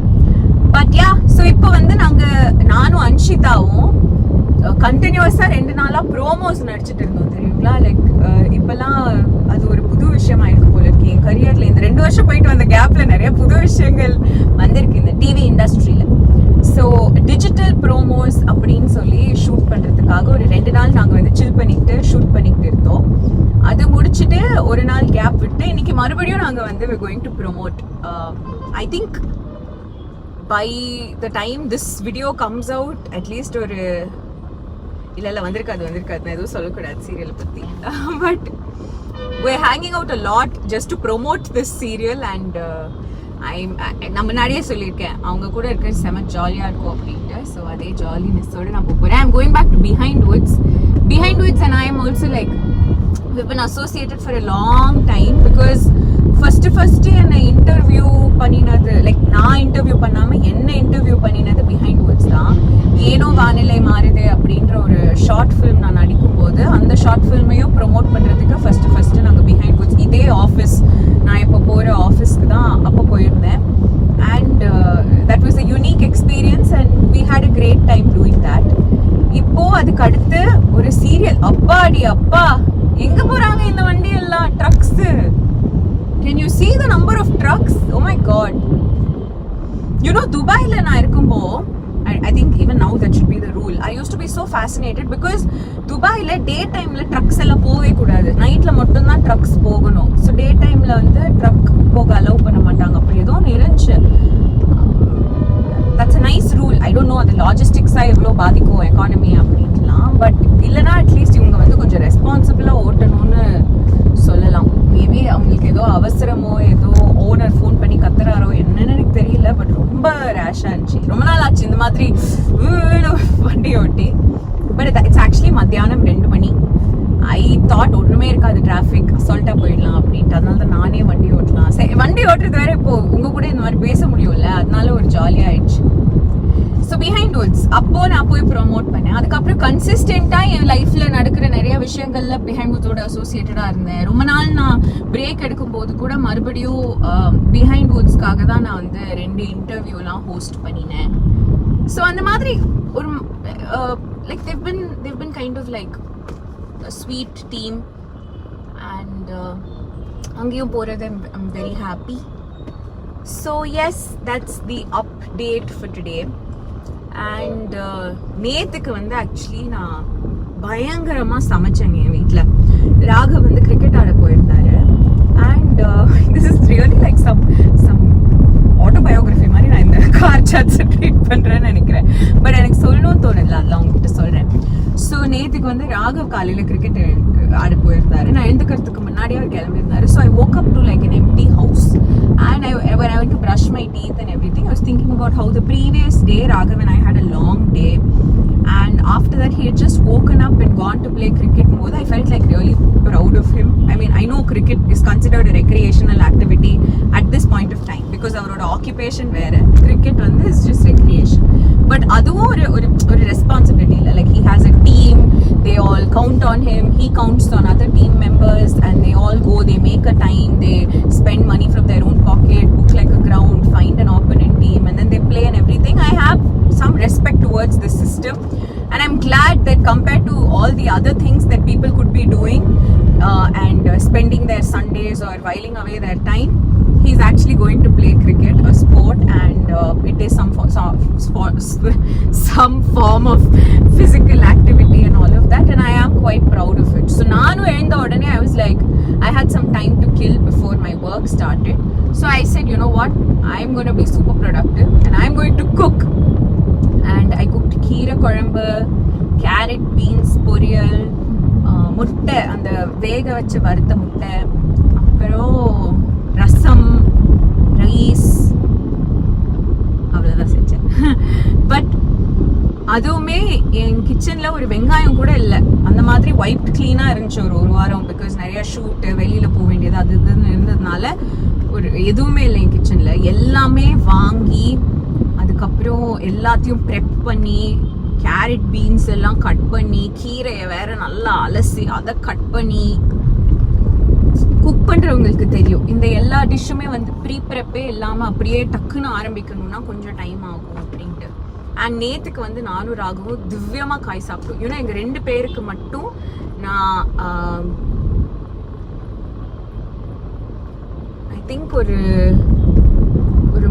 பட் யா, ஸோ இப்போ வந்து நானும் அன்ஷிதாவும் கண்டினியூஸா 2 நாளா ப்ரோமோஸ் நடிச்சிட்டு இருந்தோம் தெரியுங்களா. லைக் இப்பெல்லாம் அது ஒரு புது விஷயம் ஆயிருக்கு போல இருக்கு என் கரியர்ல. இந்த 2 வருஷம் போயிட்டு வந்த கேப்ல நிறைய புது விஷயங்கள் வந்திருக்கு இந்த டிவி இண்டஸ்ட்ரியில. ஸோ டிஜிட்டல் ப்ரோமோஸ் அப்படின்னு சொல்லி ஷூட் பண்றதுக்காக ஒரு 2 நாள் நாங்கள் வந்து சில் பண்ணிட்டு ஷூட் பண்ணிட்டு இருந்தோம். அது முடிச்சுட்டு ஒரு நாள் கேப் விட்டு இன்னைக்கு மறுபடியும் நாங்கள் வந்து we're going to promote. I think by the time this video comes out at least ஒரு இல்ல வந்திருக்காது நான் எதுவும் சொல்லக்கூடாது சீரியலை பத்தி. But we're hanging out a lot just to promote this serial and நான் முன்னாடியே சொல்லியிருக்கேன் அவங்க கூட இருக்கிற செம ஜாலியா இருக்கும் அப்படின்ட்டு. ஸோ அதே ஜாலினஸோட நான் போறேன். I'm going back to behind woods and I am also like we've been associated for a long time because first என்னை இன்டர்வியூ பண்ணினது லைக் நான் இன்டர்வியூ பண்ணாம என்ன இன்டர்வியூ பண்ணினது பிஹைண்ட் வுட்ஸ் தான். ஏனோ வானிலை மாறுது அப்படின்ற ஒரு ஷார்ட் ஃபிலிம் நான் நடிக்கும் போது அந்த ஷார்ட் ஃபில்மையும் ப்ரொமோட் பண்றதுக்கு ஃபர்ஸ்ட் நாங்கள் பிஹைண்ட் வுட்ஸ் இதே ஆஃபீஸ் நான் இப்போ போகிற ஆஃபீஸ்க்கு தான் அப்போ போயிருந்தேன். And that was a unique experience and we had a great time doing that. இப்போ அதுக்கு அடுத்து ஒரு சீரியல். அப்பா எங்க போறாங்க இந்த வண்டி எல்லாம், drugs. Can you see the number of trucks? Oh my god. You know, Dubaiல நான் இருக்கும்போ I think even now that should be the rule. I used to be so fascinated because Dubaiல டே டைம்ல ட்ரக்ஸ் எல்லாம் போகவே கூடாது, நைட்ல மட்டும் தான் ட்ரக்ஸ் போகணும். ஸோ டே டைம்ல வந்து ட்ரக் போக அலோவ் பண்ண மாட்டாங்க. அப்படி ஏதோ இருந்துச்சு. That's a nice rule. I don't know அது லாஜிஸ்டிக்ஸா எவ்வளோ பாதிக்கும் எக்கானமி அப்படின்லாம். பட் இல்லைனா அட்லீஸ்ட் இவங்க வந்து கொஞ்சம் ரெஸ்பான்சிபிளா ஓட்டணும்னு சொல்லலாம். மேபி அவங்களுக்கு ஏதோ அவசரமோ ஏதோ ஓனர் ஃபோன் பண்ணி கத்துறாரோ என்னன்னு எனக்கு தெரியல. பட் ரொம்ப ரேஷா இருந்துச்சு. ரொம்ப நாள் ஆச்சு இந்த மாதிரி வண்டி ஓட்டி. பட் இட்ஸ் ஆக்சுவலி மத்தியானம் 2 மணி. ஐ தாட் ஒன்றுமே இருக்காது, டிராஃபிக் அசால்ட்டா போயிடலாம் அப்படின்ட்டு. அதனால தான் நானே வண்டி ஓட்டலாம். சரி, வண்டி ஓட்டுறது வேற இப்போ உங்க கூட இந்த மாதிரி பேச முடியும்ல, அதனால ஒரு ஜாலியா ஆயிடுச்சு. ஸோ பிஹைண்ட் வுட்ஸ் அப்போ நான் போய் ப்ரொமோட் பண்ணேன். அதுக்கப்புறம் கன்சிஸ்டண்டா என் லைஃப்ல நடக்கிற நிறைய விஷயங்கள்ல பிஹைண்ட் வுட்ஸோட அசோசியேட்டடா இருந்தேன். ரொம்ப நாள் நான் பிரேக் எடுக்கும் போது கூட மறுபடியும் பிஹைண்ட் வுட்ஸ்க்காக தான் நான் வந்து 2 இன்டர்வியூலாம் ஹோஸ்ட் பண்ணினேன். ஸோ அந்த மாதிரி ஒரு like they've been kind of like a sweet team and அங்கேயும் போறது I'm very happy. So yes, that's the update for today. And நேத்துக்கு வந்து ஆக்சுவலி நான் பயங்கரமா சமைச்சேங்க என் வீட்டில். ராகவ் வந்து கிரிக்கெட் ஆட போயிருந்தாரு. And this is really like some autobiography மாதிரி நான் இந்த கார் சாட்ஸை ட்ரீட் பண்ணுறேன்னு நினைக்கிறேன். பட் எனக்கு சொல்லணும்னு தோணுதில்ல, அதெல்லாம் உங்ககிட்ட சொல்கிறேன். ஸோ நேற்றுக்கு வந்து ராகவ் காலையில் கிரிக்கெட் ஆட போயிருந்தாரு. நான் எழுந்துக்கிறதுக்கு முன்னாடியே அவர் கிளம்பியிருந்தாரு. So I woke up to like an empty house and when I went to brush my teeth and everything, I was thinking about how the previous day Raghav and I had a long day, and after that he had just woken up and gone to play cricket more. I felt like really proud of him. I mean, I know cricket is considered a recreational activity at this point of time because our occupation வேற, cricket வந்து is just recreation. But அதுவும் ஒரு responsibility இல்ல. Like he has a team, they all count on him, he counts on other team members, and they all go, they make a time, they spend money from their own pocket, book like a ground, find an opponent team, and then they play and everything. I have some respect towards this system, and I'm glad that compared to all the other things that people could be doing and spending their Sundays or whiling away their time, he's actually going to play cricket, a sport, and it is some form of physical activity and all of that, and I am quite proud of it. So nanu elunda odane I was like, I had some time to kill before my work started, so I said, you know what, I'm going to be super productive and I'm going to cook. And I cooked keera kolambu, carrot beans poriyal, முட்டை, அந்த வேக வச்ச வறுத்த முட்டை, அப்புறம் ரசம், ரைஸ், அவ்வளோதான் செஞ்சேன். பட் அதுவுமே என் கிச்சனில் ஒரு வெங்காயம் கூட இல்லை. அந்த மாதிரி ஒயிட் க்ளீனாக இருந்துச்சு ஒரு வாரம். பிகாஸ் நிறைய ஷூட்டு, வெளியில் போக வேண்டியது அது இதுன்னு இருந்ததுனால ஒரு எதுவுமே இல்லை என் கிச்சனில். எல்லாமே வாங்கி அதுக்கப்புறம் எல்லாத்தையும் ப்ரெப் பண்ணி, கேரட் பீன்ஸ் எல்லாம் கட் பண்ணி, கீரையை வேற நல்லா அலசி அதை கட் பண்ணி, குக் பண்ணுறவங்களுக்கு தெரியும் இந்த எல்லா டிஷ்ஷுமே வந்து ப்ரீப்ரெப்பே இல்லாமல் அப்படியே டக்குன்னு ஆரம்பிக்கணும்னா கொஞ்சம் டைம் ஆகும் அப்படின்ட்டு. அண்ட் நேற்றுக்கு வந்து நானும் ராகவும் திவ்யமாக காய் சாப்பிட்டோம். ஏன்னா எங்கள் 2 பேருக்கு மட்டும் நான் ஐ திங்க் ஒரு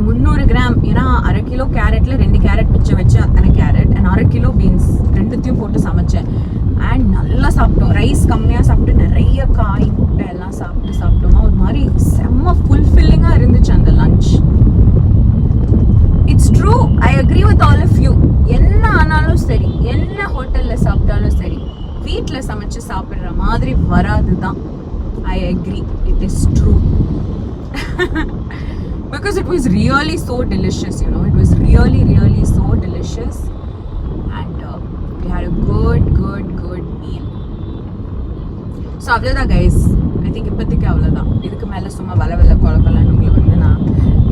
300 கிராம், ஏன்னா 1/2 கிலோ கேரட்டில் 2 கேரட் மிச்சம் வச்சு அத்தனை கேரட் அண்ட் 1/2 கிலோ பீன்ஸ் ரெண்டுத்தையும் போட்டு சமைச்சேன். அண்ட் நல்லா சாப்பிட்டோம். ரைஸ் கம்மியாக சாப்பிட்டு நிறைய காய் முட்டை எல்லாம் சாப்பிட்டோமா ஒரு மாதிரி செம்ம ஃபுல்ஃபில்லிங்காக இருந்துச்சு அந்த lunch. It's true, I agree with all of you. என்ன ஆனாலும் சரி, என்ன ஹோட்டலில் சாப்பிட்டாலும் சரி, வீட்டில் சமைச்சு சாப்பிட்ற மாதிரி வராது தான். I agree, it is true. Because it was really so delicious, you know, it was really so delicious, and we had a good meal. So avladha guys, I think ipathikku avladha. idukku mela summa valavella kolakala ungala vandu na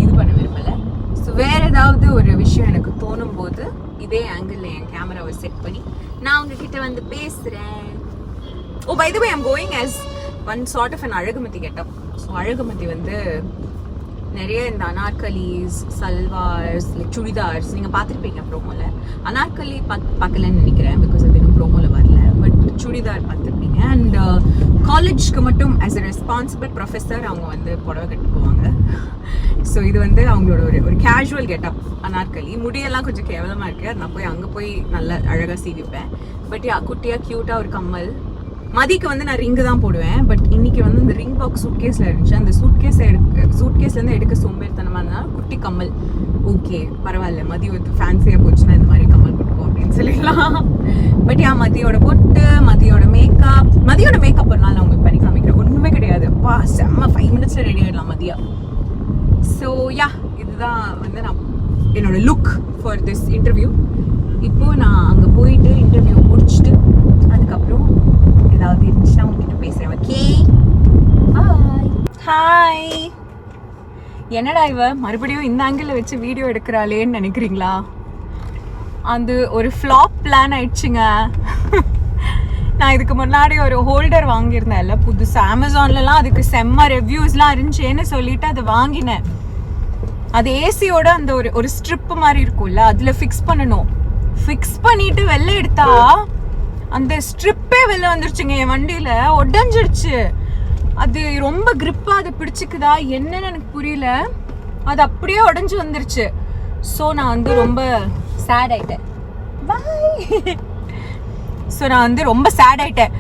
idu panna virumala. So vera edavadhu oru vishayam enakku thonum bodhu idhe angle la en camera va set panni na unga kitta vandu pesren. Oh, by the way, I'm going as one sort of an Azhagamathi getup. So Azhagamathi vandu நிறைய இந்த அனார்கலிஸ், சல்வார்ஸ், லைக் சுடிதார்ஸ் நீங்கள் பார்த்துருப்பீங்க ப்ரோமோவில். அனார்கலி பார்க்கலன்னு நினைக்கிறேன் பிகாஸ் அது இன்னும் ப்ரோமோவில் வரல. பட் சுடிதார் பார்த்துருப்பீங்க. அண்ட் காலேஜ்க்கு மட்டும் ஆஸ் எ ரெஸ்பான்சிபிள் ப்ரொஃபஸர் அவங்க வந்து புடவை கட்டு போவாங்க. ஸோ இது வந்து அவங்களோட ஒரு கேஷுவல் கெட்டப். அனார்கலி முடியெல்லாம் கொஞ்சம் கேவலமாக இருக்குது. நான் போய் அங்கே போய் நல்லா அழகாக சீவிப்பேன். பட் குட்டியாக க்யூட்டாக ஒரு கம்மல். மதிக்கு வந்து நான் ரிங்கு தான் போடுவேன். பட் இன்னைக்கு வந்து இந்த ரிங் பாக்ஸ் சூட்கேஸில் இருந்துச்சு. அந்த சூட்கேஸ்லேருந்து எடுக்க சோம்பேறித்தனமாக இருந்தால் குட்டி கம்மல். ஓகே பரவாயில்ல, மதி வந்து ஃபேன்சியாக போச்சுன்னா இந்த மாதிரி கம்மல் போட்டுக்கோ அப்படின்னு சொல்லிடலாம். பட் மதியோட பொட்டு, மதியோட மேக்கப் ஒரு நாள் நான் உங்களுக்கு பண்ணி காமிக்கிறேன். ஒன்றுமே கிடையாது, அப்பா செம்ம 5 மினிட்ஸில் ரெடி ஆகிடலாம் மதியா. ஸோ இதுதான் வந்து நான் என்னோட லுக் ஃபார் திஸ் இன்டர்வியூ. இப்போது நான் அங்கே போயிட்டு இன்டர்வியூ முடிச்சுட்டு அதுக்கப்புறம் ஏதாவது இருந்துச்சுன்னா உங்ககிட்ட பேசுகிறேன். ஓகே, பாய். ஹாய். என்னடா இவ மறுபடியும் இந்த ஆங்கிளில் வச்சு வீடியோ எடுக்கிறாளேன்னு நினைக்கிறீங்களா? அது ஒரு ஃப்ளாப் பிளான் ஆயிடுச்சுங்க. நான் இதுக்கு முன்னாடி ஒரு ஹோல்டர் வாங்கியிருந்தேன் இல்லை புதுசு, அமேசான்லலாம் அதுக்கு செம்ம ரிவ்யூஸ்லாம் இருந்துச்சேன்னு சொல்லிட்டு அதை வாங்கினேன். அது ஏசியோட அந்த ஒரு ஸ்ட்ரிப் மாதிரி இருக்கும்ல, அதில் ஃபிக்ஸ் பண்ணணும். ஃபிக்ஸ் பண்ணிட்டு வெளில எடுத்தா அந்த ஸ்ட்ரிப்பே வெளில வந்துருச்சுங்க. என் வண்டியில் உடஞ்சிருச்சு. அது ரொம்ப கிரிப்பாக அதை பிடிச்சிக்குதா என்னன்னு எனக்கு புரியல. அது அப்படியே உடஞ்சி வந்துருச்சு. ஸோ நான் வந்து ரொம்ப சேட் ஆயிட்டேன். பாய். ஸோ நான் வந்து ரொம்ப சேட் ஆயிட்டேன்.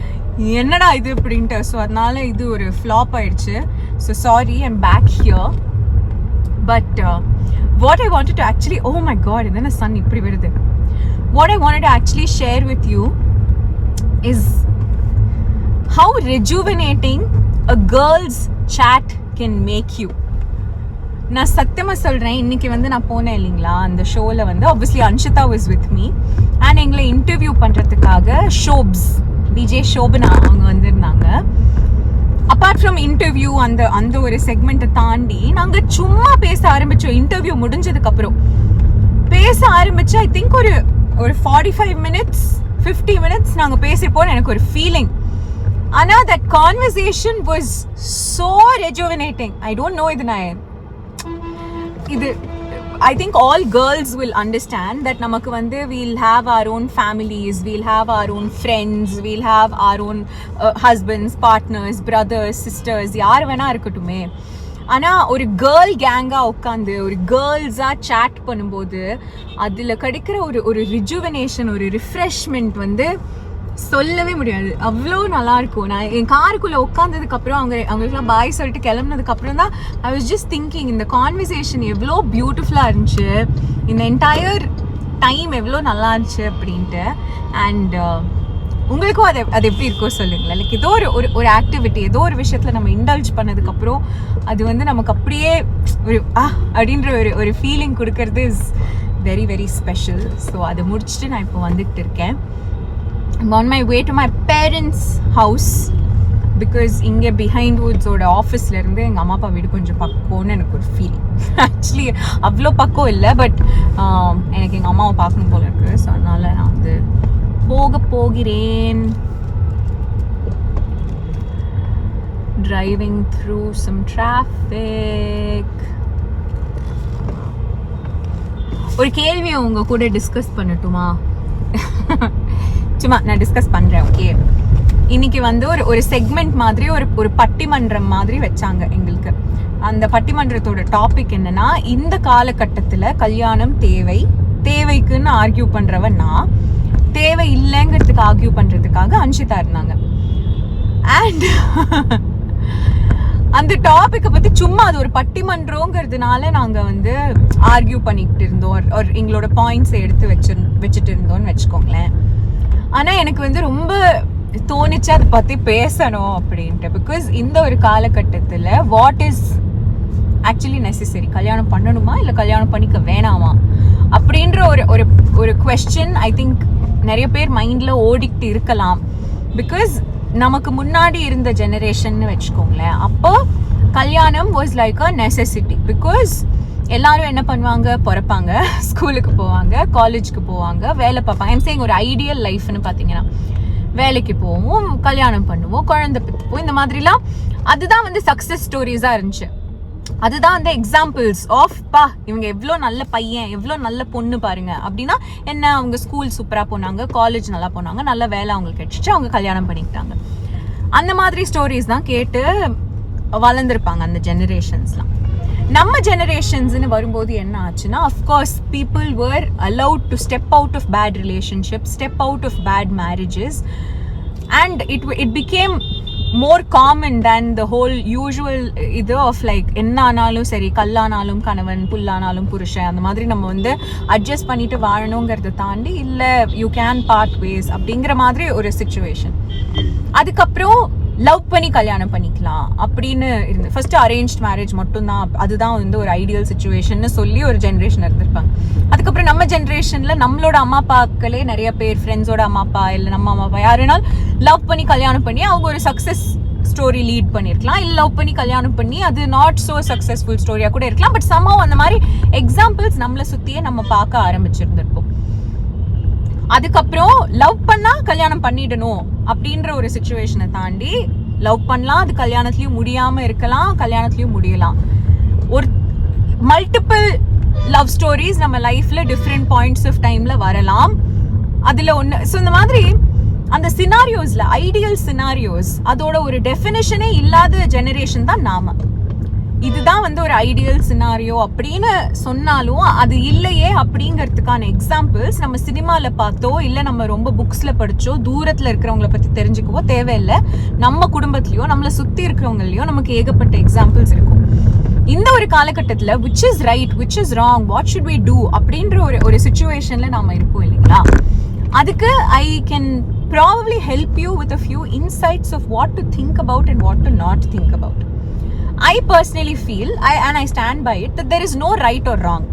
என்னடா இது அப்படின்ட்டு. ஸோ அதனால இது ஒரு ஃப்ளாப் ஆயிடுச்சு. So sorry, I'm back here. But what I wanted to actually, oh my god, என்ன சன் இப்படி வருது. What I wanted to actually share with you is how rejuvenating a girl's chat can make you. நான் சத்தியமாக சொல்கிறேன், இன்றைக்கி வந்து நான் போனேன் இல்லைங்களா அந்த ஷோவில் வந்து obviously Anshitha was with me and எங்களை இன்டர்வியூ பண்ணுறதுக்காக விஜய் ஷோபனா அவங்க வந்திருந்தாங்க. அப்பார்ட் ஃப்ரம் இன்டர்வியூ அந்த ஒரு செக்மெண்ட்டை தாண்டி நாங்கள் சும்மா பேச ஆரம்பித்தோம். இன்டர்வியூ முடிஞ்சதுக்கப்புறம் பேச ஆரம்பிச்சு ஐ திங்க் ஒரு 45 minutes 50 minutes நாங்கள் பேசிப்போம். எனக்கு ஒரு ஃபீலிங். ஆனால் that conversation was so rejuvenating. I don't know இது I think all girls will understand that நமக்கு வந்து we'll have our own families, we'll have our own friends, we'll have our own husbands, partners, brothers, sisters, யார் வேணா இருக்கட்டுமே. ஆனால் ஒரு கேர்ள் கேங்காக உட்காந்து ஒரு கேர்ள்ஸாக சேட் பண்ணும்போது அதில் கிடைக்கிற ஒரு ரிஜுவனேஷன், ஒரு ரிஃப்ரெஷ்மெண்ட் வந்து சொல்லவே முடியாது. அவ்வளோ நல்லாயிருக்கும். நான் என் காருக்குள்ளே உட்காந்ததுக்கப்புறம் அவங்களுக்குலாம் பாய் சொல்லிட்டு கிளம்புனதுக்கப்புறம் தான் ஐ வாஸ் ஜஸ்ட் திங்கிங் இந்த கான்வர்சேஷன் எவ்வளோ பியூட்டிஃபுல்லாக இருந்துச்சு, இந்த என்டையர் டைம் எவ்வளோ நல்லா இருந்துச்சு அப்படின்ட்டு. அண்ட் உங்களுக்கும் அது எப்படி இருக்கோ சொல்லுங்களேன். லைக் ஏதோ ஒரு ஆக்டிவிட்டி, ஏதோ ஒரு விஷயத்தில் நம்ம இண்டல்ஜ் பண்ணதுக்கப்புறம் அது வந்து நமக்கு அப்படியே ஒரு அப்படின்ற ஒரு ஃபீலிங் கொடுக்கறது is very very special. So அதை முடிச்சுட்டு நான் இப்போ வந்துக்கிட்டு இருக்கேன். I'm on my way to my parents' house because இங்கே பிஹைண்ட் வுட்ஸோட ஆஃபீஸ்லேருந்து எங்கள் அம்மா அப்பா வீடு கொஞ்சம் பக்கம்னு எனக்கு ஒரு ஃபீலிங். ஆக்சுவலி அவ்வளோ பக்கம் இல்லை, பட் எனக்கு எங்கள் அம்மாவை பார்க்கணும் போல இருக்குது. ஸோ அதனால் நான் வந்து போகிறேன். driving through some traffic. ஒரு கேள்வியை உங்கள் கூட டிஸ்கஸ் பண்ணட்டுமா? சும்மா நான் டிஸ்கஸ் பண்ணுறேன். ஓகே, இன்னைக்கு வந்து ஒரு செக்மெண்ட் மாதிரி ஒரு பட்டிமன்றம் மாதிரி வச்சாங்க எங்களுக்கு. அந்த பட்டிமன்றத்தோட டாபிக் என்னன்னா, இந்த காலகட்டத்தில் கல்யாணம் தேவைக்குன்னு ஆர்கியூ பண்ணுறவன் நான், தேவை இல்லைங்கிறதுக்கு ஆர்கியூ பண்ணுறதுக்காக அன்ஷிதா இருந்தாங்க. அண்ட் அந்த டாப்பிக்கை பற்றி சும்மா அது ஒரு பட்டிமன்றங்கிறதுனால நாங்கள் வந்து ஆர்கியூ பண்ணிக்கிட்டு இருந்தோம், ஒரு எங்களோட பாயிண்ட்ஸை எடுத்து வச்சுட்டு இருந்தோம்னு வச்சுக்கோங்களேன். ஆனால் எனக்கு வந்து ரொம்ப தோணுச்சு அதை பற்றி பேசணும் அப்படின்ட்டு. பிகாஸ் இந்த ஒரு காலகட்டத்தில் வாட் இஸ் ஆக்சுவலி நெசசரி, கல்யாணம் பண்ணணுமா இல்லை கல்யாணம் பண்ணிக்க வேணாமா அப்படின்ற ஒரு குவெஸ்சன் ஐ திங்க் நிறைய பேர் மைண்டில் ஓடிக்கிட்டு இருக்கலாம். பிகாஸ் நமக்கு முன்னாடி இருந்த ஜெனரேஷன் வச்சுக்கோங்களேன், அப்போ கல்யாணம் was like a necessity. Because எல்லாரும் என்ன பண்ணுவாங்க, பிறப்பாங்க, ஸ்கூலுக்கு போவாங்க, காலேஜுக்கு போவாங்க, வேலை பார்ப்பாங்க. ஐம் சேயிங் ஒரு ஐடியல் லைஃப்னு பார்த்தீங்கன்னா வேலைக்கு போவோம், கல்யாணம் பண்ணுவோம், குழந்தை பெற்றுப்போம், இந்த மாதிரிலாம். அதுதான் வந்து சக்ஸஸ் ஸ்டோரிஸாக இருந்துச்சு. அதுதான் வந்து எக்ஸாம்பிள்ஸ் ஆஃப் இவங்க எவ்வளோ நல்ல பையன், எவ்வளோ நல்ல பொண்ணு பாருங்க அப்படின்னா என்ன, அவங்க ஸ்கூல் சூப்பராக போனாங்க, காலேஜ் நல்லா போனாங்க, நல்ல வேலை அவங்களுக்கு கிடைச்சிச்சு, அவங்க கல்யாணம் பண்ணிக்கிட்டாங்க. அந்த மாதிரி ஸ்டோரிஸ் தான் கேட்டு வளர்ந்துருப்பாங்க அந்த ஜெனரேஷன்ஸ்லாம். நம்ம ஜெனரேஷன்ஸ்னு வரும்போது என்ன ஆச்சுன்னா, of course people were allowed to step out of bad relationships, step out of bad marriages, and it became more common than the whole usual இது ஆஃப் லைக் என்ன ஆனாலும் சரி, கல்லானாலும் கணவன், புல்லானாலும் புருஷன், அந்த மாதிரி நம்ம வந்து அட்ஜஸ்ட் பண்ணிட்டு வாழணுங்கிறத தாண்டி இல்லை யூ கேன் பார்ட் வேஸ் அப்படிங்கிற மாதிரி ஒரு சிச்சுவேஷன். அதுக்கப்புறம் லவ் பண்ணி கல்யாணம் பண்ணிக்கலாம் அப்படின்னு இருந்து, ஃபர்ஸ்ட் அரேஞ்ச்ட் மேரேஜ் மட்டும்தான், அதுதான் வந்து ஒரு ஐடியல் சிச்சுவேஷன் சொல்லி ஒரு ஜென்ரேஷன் இருந்திருப்பாங்க. அதுக்கப்புறம் நம்ம ஜென்ரேஷன்ல நம்மளோட அம்மா அப்பாக்களே நிறைய பேர், ஃப்ரெண்ட்ஸோட அம்மா அப்பா இல்லை நம்ம அம்மா அப்பா யாருனாலும் லவ் பண்ணி கல்யாணம் பண்ணி அவங்க ஒரு சக்ஸஸ் ஸ்டோரி லீட் பண்ணியிருக்கலாம். இல்லை லவ் பண்ணி கல்யாணம் பண்ணி அது நாட் ஸோ சக்ஸஸ்ஃபுல் ஸ்டோரியாக கூட இருக்கலாம். பட் சம்ஹவ் அந்த மாதிரி எக்ஸாம்பிள்ஸ் நம்மளை சுற்றியே நம்ம பார்க்க ஆரம்பிச்சிருந்திருப்போம். அதுக்கப்புறம் லவ் பண்ணா கல்யாணம் பண்ணிடணும் அப்படின்ற ஒரு சிச்சுவேஷனை தாண்டி லவ் பண்ணலாம், அது கல்யாணத்துலயும் முடியாம இருக்கலாம், கல்யாணத்துலயும் முடியலாம். ஒரு மல்டிபிள் லவ் ஸ்டோரிஸ் நம்ம லைஃப்ல டிஃப்ரெண்ட் பாயிண்ட்ஸ் ஆஃப் டைம்ல வரலாம். அதுல ஒன்று, ஸோ இந்த மாதிரி அந்த சினாரியோஸ்ல ஐடியல் சினாரியோஸ் அதோட ஒரு டெஃபினிஷனே இல்லாத ஜெனரேஷன் தான் நாம. இதுதான் வந்து ஒரு ஐடியல் சினாரியோ அப்படின்னு சொன்னாலும் அது இல்லையே அப்படிங்கிறதுக்கான எக்ஸாம்பிள்ஸ் நம்ம சினிமாவில் பார்த்தோ இல்லை நம்ம ரொம்ப புக்ஸில் படிச்சோ தூரத்தில் இருக்கிறவங்கள பற்றி தெரிஞ்சுக்கவோ தேவையில்லை. நம்ம குடும்பத்திலையோ நம்மளை சுற்றி இருக்கிறவங்களையோ நமக்கு ஏகப்பட்ட எக்ஸாம்பிள்ஸ் இருக்கும். இந்த ஒரு காலகட்டத்தில் which is right, which is wrong, what should we do அப்படின்ற ஒரு சிச்சுவேஷனில் நாம் இருப்போம் இல்லைங்களா? அதுக்கு I can probably help you with a few insights of what to think about and what to not think about. I personally feel, and I stand by it, that there is no right or wrong.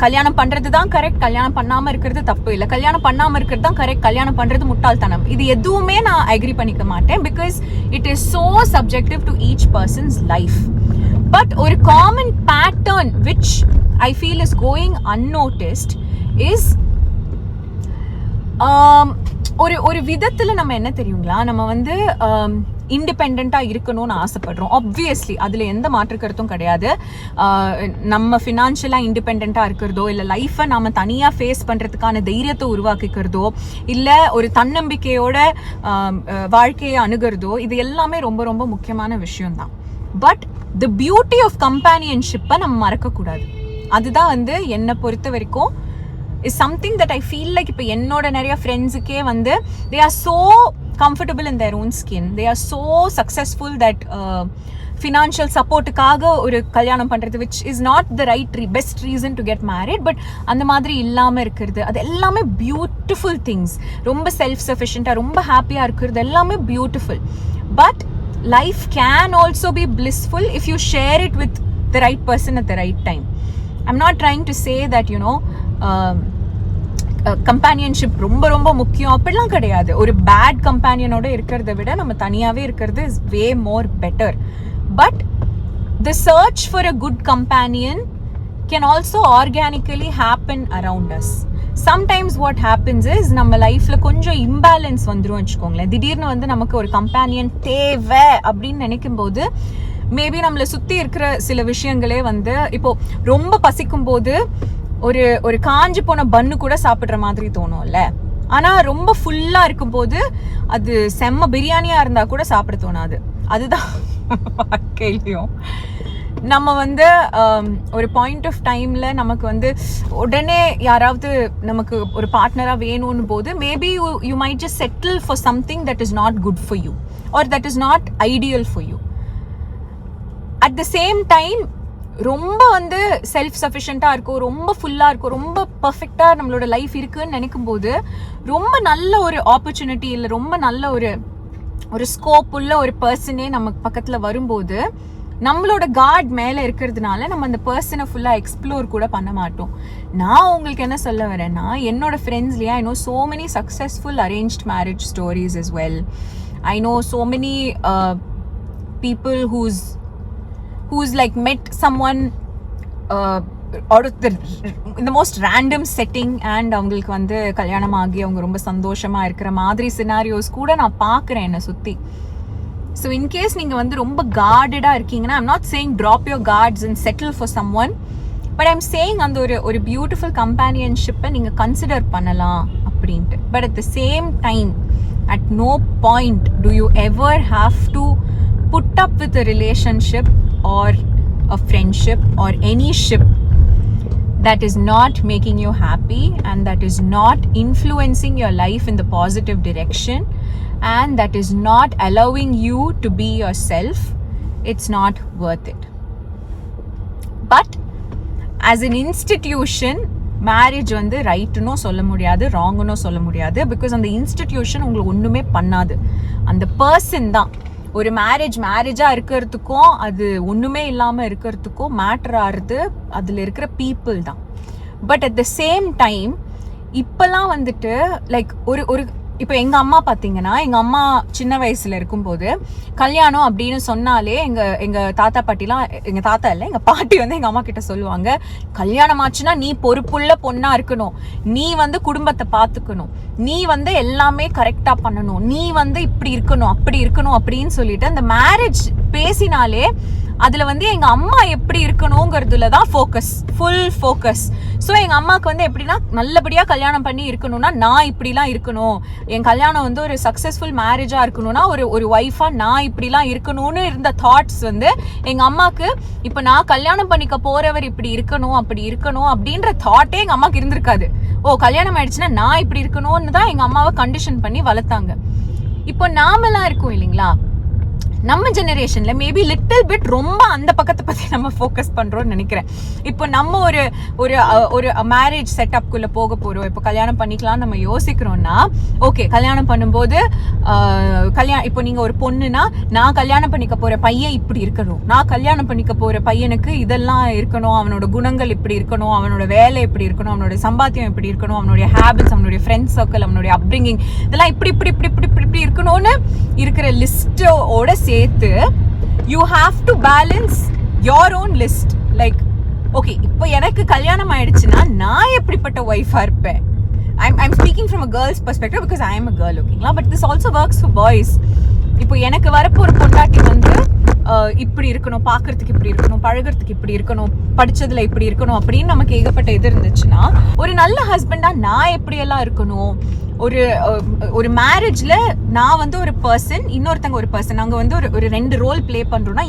கல்யாணம் பண்றது தான் கரெக்ட், கல்யாணம் பண்ணாம இருக்கிறது தப்பு இல்லை, கல்யாணம் பண்ணாம இருக்கிறது தான் கரெக்ட், கல்யாணம் பண்றது முட்டாள்தனம். இது எதுவுமே நான் அக்ரி பண்ணிக்க மாட்டேன். Because it is so subjective to each person's life. But ஒரு common pattern which I feel is going unnoticed is ஒரு விதத்துல நம்ம என்ன தெரியுங்களா, நம்ம வந்து இண்டிபெண்டா இருக்கணும்னு ஆசைப்படுறோம். ஆப்வியஸ்லி அதுல எந்த மாற்று கருத்தும் கிடையாது. நம்ம ஃபினான்ஷியலா இண்டிபெண்டா இருக்கிறதோ இல்லை லைஃபை நாம தனியா ஃபேஸ் பண்றதுக்கான தைரியத்தை உருவாக்கிக்கிறதோ இல்லை ஒரு தன்னம்பிக்கையோட வாழ்க்கையை அணுகிறதோ, இது எல்லாமே ரொம்ப ரொம்ப முக்கியமான விஷயம்தான். பட் தி பியூட்டி ஆஃப் கம்பேனியன்ஷிப்பை நம்ம மறக்கக்கூடாது. அதுதான் வந்து என்னை பொறுத்த வரைக்கும் is something that I feel like இப்போ என்னோட நிறைய ஃப்ரெண்ட்ஸுக்கே வந்து they are so comfortable in their own skin, they are so successful that financial சப்போர்ட்டுக்காக ஒரு கல்யாணம் பண்ணுறது which is not the right best reason to get married, but அந்த மாதிரி இல்லாமல் இருக்கிறது அது எல்லாமே பியூட்டிஃபுல் திங்ஸ். ரொம்ப செல்ஃப் சஃபிஷியண்ட்டாக ரொம்ப ஹாப்பியாக இருக்கிறது எல்லாமே beautiful. But life can also be blissful if you share it with the right person at the right time. I'm not trying to say that, you know, companionship ரொம்ப ரொம்ப முக்கியம் அப்படிலாம் கிடையாது. ஒரு பேட் கம்பேனியனோட இருக்கிறத விட நம்ம தனியாகவே இருக்கிறது is way more better. But the church for a good companion can also organically happen around us. Sometimes what happens is நம்ம லைஃப்பில் கொஞ்சம் இம்பேலன்ஸ் வந்துடும் வச்சுக்கோங்களேன். திடீர்னு வந்து நமக்கு ஒரு கம்பேனியன் தேவை அப்படின்னு நினைக்கும் போது மேபி நம்மளை சுற்றி இருக்கிற சில விஷயங்களே வந்து இப்போ ரொம்ப பசிக்கும் போது ஒரு காஞ்சி போன பன்னு கூட சாப்பிட்ற மாதிரி தோணும்ல. ஆனால் ரொம்ப ஃபுல்லாக இருக்கும்போது அது செம்ம பிரியாணியாக இருந்தால் கூட சாப்பிட தோணாது. அதுதான் வாழ்க்கையிலையும் நம்ம வந்து ஒரு பாயிண்ட் ஆஃப் டைமில் நமக்கு வந்து உடனே யாராவது நமக்கு ஒரு பார்ட்னராக வேணும்னு போது maybe you might just settle for something that is not good for you are that is not ideal for you. At the same time ரொம்ப வந்து செல்ஃப் சஃபிஷியண்ட்டாக இருக்கும், ரொம்ப ஃபுல்லாக இருக்கும், ரொம்ப பர்ஃபெக்டாக நம்மளோட லைஃப் இருக்குன்னு நினைக்கும் போது ரொம்ப நல்ல ஒரு ஆப்பர்ச்சுனிட்டி இல்லை ரொம்ப நல்ல ஒரு ஸ்கோப் உள்ள ஒரு பர்சனே நமக்கு பக்கத்தில் வரும்போது நம்மளோட காட் மேலே இருக்கிறதுனால நம்ம அந்த பர்சனை ஃபுல்லாக எக்ஸ்ப்ளோர் கூட பண்ண மாட்டோம். நான் உங்களுக்கு என்ன சொல்ல வரேன்னா, என்னோட ஃப்ரெண்ட்ஸ்லையா I know so many successful arranged marriage stories as well. I know so many people who's like met someone out of the most random setting and அவங்களுக்கு வந்து கல்யாணம் ஆகி அவங்க ரொம்ப சந்தோஷமாக இருக்கிற மாதிரி சினாரியோஸ் கூட நான் பார்க்குறேன் என்னை சுற்றி. ஸோ இன்கேஸ் நீங்கள் வந்து ரொம்ப கார்டடாக இருக்கீங்கன்னா, I'm not saying drop your cards and settle for someone, but I'm saying அந்த ஒரு பியூட்டிஃபுல் கம்பேனியன்ஷிப்பை நீங்கள் கன்சிடர் பண்ணலாம் அப்படின்ட்டு. But at the same time at no point do you ever have to put up with a relationship or a friendship or any ship that is not making you happy and that is not influencing your life in the positive direction and that is not allowing you to be yourself. It's not worth it. But as an institution, marriage வந்து ரைட்டுன்னு சொல்ல முடியாது, ராங்குன்னு சொல்ல முடியாது. பிகாஸ் அந்த இன்ஸ்டிடியூஷன் உங்களுக்கு ஒன்றுமே பண்ணாது. அந்த பர்சன் தான் ஒரு மேரேஜாக இருக்கிறதுக்கும் அது ஒன்றுமே இல்லாமல் இருக்கிறதுக்கும் மேட்டர் ஆகிறது அதில் இருக்கிற பீப்புள் தான். But at the same time இப்போல்லாம் வந்துட்டு லைக் ஒரு இப்போ எங்கள் அம்மா பார்த்தீங்கன்னா, எங்கள் அம்மா சின்ன வயசில் இருக்கும்போது கல்யாணம் அப்படின்னு சொன்னாலே எங்கள் தாத்தா பாட்டிலாம், எங்கள் தாத்தா இல்லை எங்கள் பாட்டி வந்து எங்கள் அம்மா கிட்ட சொல்லுவாங்க, கல்யாணம் ஆச்சுன்னா நீ பொறுப்புள்ள பொண்ணாக இருக்கணும், நீ வந்து குடும்பத்தை பார்த்துக்கணும், நீ வந்து எல்லாமே கரெக்டாக பண்ணணும், நீ வந்து இப்படி இருக்கணும் அப்படி இருக்கணும் அப்படின்னு சொல்லிட்டு அந்த மேரேஜ் பேசினாலே அதுல வந்து எங்க அம்மா எப்படி இருக்கணுங்கிறதுல தான் ஃபுல் ஃபோக்கஸ். ஸோ எங்க அம்மாவுக்கு வந்து எப்படின்னா நல்லபடியா கல்யாணம் பண்ணி இருக்கணும்னா நான் இப்படிலாம் இருக்கணும், என் கல்யாணம் வந்து ஒரு சக்சஸ்ஃபுல் மேரேஜா இருக்கணும்னா ஒரு ஒய்ஃபா நான் இப்படிலாம் இருக்கணும்னு இருந்த தாட்ஸ் வந்து எங்க அம்மாக்கு இப்ப நான் கல்யாணம் பண்ணிக்க போறவர் இப்படி இருக்கணும் அப்படி இருக்கணும் அப்படின்ற தாட்டே எங்க அம்மாக்கு இருந்திருக்காது. கல்யாணம் ஆயிடுச்சுன்னா நான் இப்படி இருக்கணும்னு தான் எங்க அம்மாவை கண்டிஷன் பண்ணி வளர்த்தாங்க. இப்போ நாமெல்லாம் இருக்கோம் இல்லைங்களா, நம்ம ஜெனரேஷன்ல மேபி லிட்டில் பிட் ரொம்ப அந்த பக்கத்தை பத்தி நம்ம ஃபோக்கஸ் பண்றோம்னு நினைக்கிறேன். இப்போ நம்ம ஒரு ஒரு ஒரு மேரேஜ் செட்டப்குள்ள போக போறோம், இப்போ கல்யாணம் பண்ணிக்கலாம் நம்ம யோசிக்கிறோம்னா, ஓகே கல்யாணம் பண்ணும்போது இப்போ நீங்க ஒரு பொண்ணுனா நான் கல்யாணம் பண்ணிக்க போற பையன் இப்படி இருக்கணும், நான் கல்யாணம் பண்ணிக்க போற பையனுக்கு இதெல்லாம் இருக்கணும், அவனோட குணங்கள் இப்படி இருக்கணும், அவனோட வேலை எப்படி இருக்கணும், அவனோட சம்பாத்தியம் எப்படி இருக்கணும், அவனுடைய ஹேபிட்ஸ், அவனுடைய ஃப்ரெண்ட்ஸ் சர்க்கிள், அவனுடைய அப்ரிங்கிங் இதெல்லாம் இப்படி இப்படி இப்படி இப்படி இப்படி இருக்கணும்னு இருக்கிற லிஸ்டோட சேர்த்து you have to balance your own list. Like okay, இப்போ எனக்கு கல்யாணம் ஆயிடுச்சுன்னா நான் எப்படிப்பட்ட ஒய்ஃபா இருப்பேன். I'm speaking from a girl's perspective because I am a girl, ஓகேங்களா, but this also works for boys. இப்போ எனக்கு வரப்போ ஒரு பொண்டாட்டி வந்து இப்படி இருக்கணும், பார்க்கறதுக்கு இப்படி இருக்கணும், பழகிறதுக்கு இப்படி இருக்கணும், படிச்சதுல இப்படி இருக்கணும் அப்படின்னு நமக்கு ஏகப்பட்ட இது இருந்துச்சுன்னா, ஒரு நல்ல ஹஸ்பண்டா நான் எப்படியெல்லாம் இருக்கணும், ஒரு மேரேஜ்ல நான் வந்து ஒரு பர்சன், இன்னொருத்தங்க ஒரு பர்சன், நாங்க வந்து ஒரு 2 ரோல் பிளே பண்றோம்னா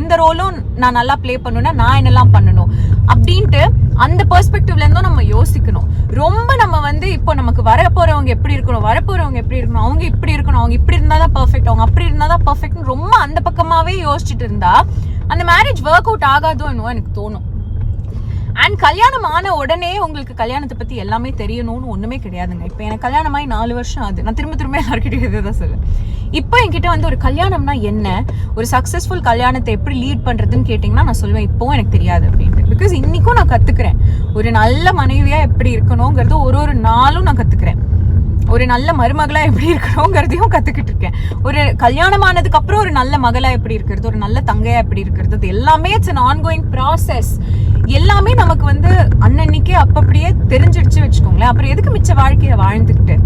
இந்த ரோலும் நான் நல்லா பிளே பண்ணணும்னா நான் என்னெல்லாம் பண்ணணும் அப்படின்ட்டு அந்த பெர்ஸ்பெக்டிவ்ல இருந்தும் நம்ம யோசிக்கணும். ரொம்ப நம்ம வந்து இப்போ நமக்கு வரப்போறவங்க எப்படி இருக்கணும், அவங்க இப்படி இருக்கணும், அவங்க இப்படி இருந்தாதான் பர்ஃபெக்ட், அவங்க அப்படி இருந்தாதான் பர்ஃபெக்ட்னு ரொம்ப அந்த பக்கமாவே யோசிச்சுட்டு இருந்தா அந்த மேரேஜ் ஒர்க் அவுட் ஆகாதோ என்னவோ எனக்கு தோணும். அண்ட் கல்யாணம் ஆன உடனே உங்களுக்கு கல்யாணத்தை பத்தி எல்லாமே தெரியணும்னு ஒண்ணுமே கிடையாதுங்க. இப்போ எனக்கு கல்யாணம் ஆகி 4 வருஷம் ஆகுது. நான் திரும்ப எல்லாருக்கிட்டையும் இதுதான் சொல்லுவேன். இப்போ என்கிட்ட வந்து ஒரு கல்யாணம்னா என்ன, ஒரு சக்சஸ்ஃபுல் கல்யாணத்தை எப்படி லீட் பண்றதுன்னு கேட்டீங்கன்னா நான் சொல்லுவேன் இப்போவும் எனக்கு தெரியாது அப்படின்ட்டு. பிகாஸ் இன்னைக்கும் நான் கத்துக்கிறேன் ஒரு நல்ல மனைவியா எப்படி இருக்கணுங்கிறது, ஒரு நாளும் நான் கத்துக்கிறேன். ஒரு நல்ல மருமகளா எப்படி இருக்கணுங்கிறதையும் கத்துக்கிட்டு இருக்கேன். ஒரு கல்யாணமானதுக்கு அப்புறம் ஒரு நல்ல மகளா எப்படி இருக்கிறது, ஒரு நல்ல தங்கையா எப்படி இருக்கிறது, அது எல்லாமே இட்ஸ் an ongoing process. எல்லாமே நமக்கு வந்து அன்னன்னைக்கே அப்படியே தெரிஞ்சிடுச்சு வச்சுக்கோங்களேன். அப்புறம் எதுக்கு மிச்ச வாழ்க்கையை வாழ்ந்துக்கிட்டு?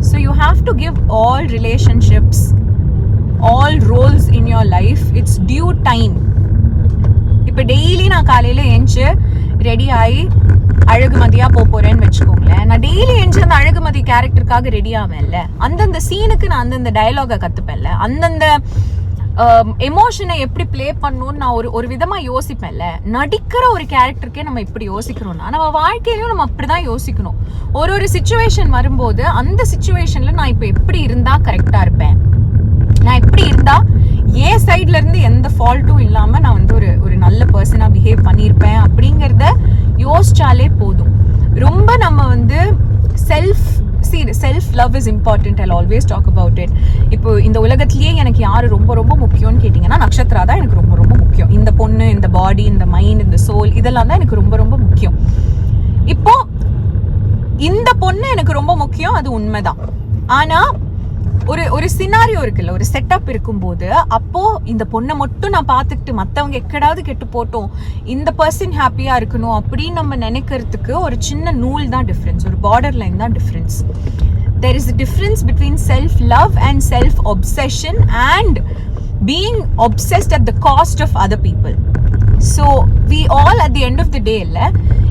So you have to give all relationships, all roles in your life its due time. இப்போ டெய்லி நான் காலையில எழுந்து ரெடி ஆகி அழகுமதியா போறேன்னு வச்சுக்கோங்களேன். நான் டெய்லி எழுந்து அந்த அழகுமதி கேரக்டருக்காக ரெடி ஆவேன்ல, அந்தந்த சீனுக்கு நான் அந்தந்த டயலாக கத்துப்பேன்ல, அந்தந்த எமோஷனை எப்படி பிளே பண்ணணும்னு நான் ஒரு விதமா யோசிப்பேன்ல. நடிக்கிற ஒரு கேரக்டருக்கே நம்ம இப்படி யோசிக்கிறோம்னா நம்ம வாழ்க்கையிலும் நம்ம அப்படிதான் யோசிக்கணும். ஒரு சிச்சுவேஷன் வரும்போது அந்த சிச்சுவேஷன்ல நான் இப்போ எப்படி இருந்தா கரெக்டா இருப்பேன், நான் எப்படி இருந்தா என் சைட்ல இருந்து எந்த ஃபால்ட்டும் இல்லாம நான் வந்து ஒரு நல்ல பர்சனா பிஹேவ் பண்ணியிருப்பேன் அப்படிங்கறத யோசிச்சாலே போதும். ரொம்ப நம்ம வந்து self love is important. I always talk about it. இப்போ இந்த உலகத்திலேயே எனக்கு யாரு ரொம்ப ரொம்ப முக்கியம்னு கேட்டீங்கன்னா நக்ஷத்ரா தான் எனக்கு ரொம்ப ரொம்ப முக்கியம். இந்த பொண்ணு, இந்த பாடி, இந்த மைண்ட், இந்த சோல், இதெல்லாம் தான் எனக்கு ரொம்ப ரொம்ப முக்கியம். இப்போ இந்த பொண்ணு எனக்கு ரொம்ப முக்கியம், அது உண்மைதான். ஆனா ஒரு சினாரியோ இருக்குல்ல, ஒரு செட்டப் இருக்கும்போது அப்போ இந்த பொண்ணை மட்டும் நான் பார்த்துக்கிட்டு மற்றவங்க எக்கடாவது கெட்டு போட்டோம், இந்த பர்சன் ஹாப்பியா இருக்கணும் அப்படின்னு நம்ம நினைக்கிறதுக்கு ஒரு சின்ன நூல் தான் டிஃபரன்ஸ், ஒரு பார்டர் லைன் தான் difference. There is a difference between self-love and self-obsession and being obsessed at the cost of other people. So we all at the end of the day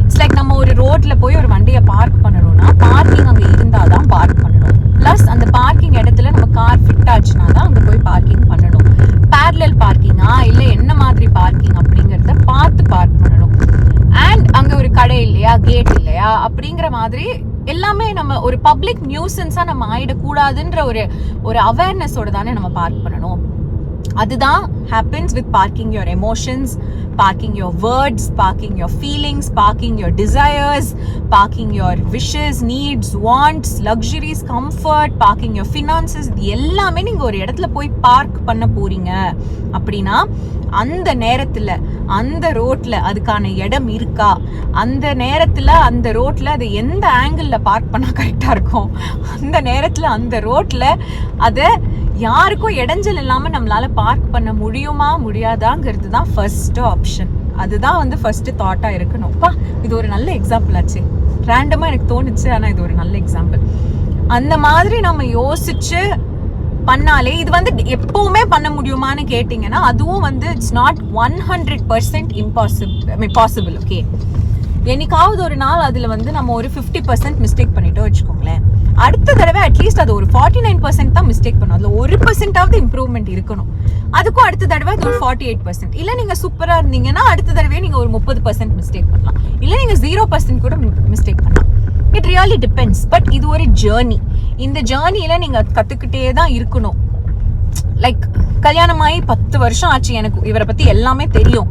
it's like நம்ம ஒரு ரோட்ல போய் ஒரு வண்டியை பார்க் பண்ணணும்னா பார்க்கிங் அங்கே இருந்தாதான் பார்க் பண்ணணும். பிளஸ் அந்த பார்க்கிங் இடத்துல நம்ம கார் ஃபிட் ஆச்சுன்னா தான் அங்கே போய் பார்க்கிங் பண்ணணும். பேரலல் பார்க்கிங்கா இல்லை என்ன மாதிரி பார்க்கிங் அப்படிங்கிறத பார்த்து பார்க் பண்ணணும். அண்ட் அங்கே ஒரு கடை இல்லையா, கேட் இல்லையா அப்படிங்கிற மாதிரி எல்லாமே நம்ம ஒரு பப்ளிக் நியூசன்ஸா நம்ம ஆயிடக்கூடாதுன்ற ஒரு அவேர்னஸோட தானே நம்ம பார்க் பண்ணணும். அதுதான் happens with parking your emotions, parking your words, parking your feelings, parking your desires, parking your wishes, needs, wants, luxuries, comfort, parking your finances. இது எல்லாமே நீங்க ஒரு இடத்துல போய் பார்க் பண்ண போறீங்க அப்படின்னா அந்த நேரத்துல அந்த ரோட்ல அதுக்கான இடம் இருக்கா, அந்த நேரத்துல அந்த ரோட்ல அது எந்த ஆங்கிள் பார்க் பண்ணா கரெக்டா இருக்கும், அந்த நேரத்துல அந்த ரோட்ல அதை யாருக்கும் இடைஞ்சல் இல்லாம நம்மளால பார்க் பண்ண முடியுமா முடியாதாங்கிறது தான் ஃபர்ஸ்ட் ஆப்ஷன். அதுதான் வந்து ஃபர்ஸ்ட் தாட்டா இருக்கணும்ப்பா. இது ஒரு நல்ல எக்ஸாம்பிள் ஆச்சு, ரேண்டமா எனக்கு தோணுச்சு, ஆனா இது ஒரு நல்ல எக்ஸாம்பிள். அந்த மாதிரி நம்ம யோசிச்சு பண்ணாலே இது வந்து எப்பவுமே பண்ண முடியுமான்னு கேட்டிங்கன்னா அதுவும் வந்து இட்ஸ் நாட் 100% பாசிபிள். ஓகே, என்னைக்காவது ஒரு நாள் அதில் வந்து நம்ம ஒரு 50% மிஸ்டேக் பண்ணிட்டோம் வச்சுக்கோங்களேன். அடுத்த தடவை அட்லீஸ்ட் அது ஒரு 49% தான் மிஸ்டேக் பண்ணும். அதில் 1% இம்ப்ரூவ்மெண்ட் இருக்கணும். அதுக்கும் அடுத்த தடவை அது ஒரு 48%. இல்லை நீங்கள் சூப்பராக இருந்தீங்கன்னா அடுத்த தடவையே நீங்கள் ஒரு 30% மிஸ்டேக் பண்ணலாம். இல்லை நீங்கள் 0% கூட மிஸ்டேக் பண்ணலாம். It really depends. பட் இது ஒரு ஜேர்னி. இந்த ஜேர்னியில் நீங்கள் கற்றுக்கிட்டே தான் இருக்கணும். லைக் கல்யாணமாகி 10 வருஷம் ஆச்சு, எனக்கு இவரை பற்றி எல்லாமே தெரியும்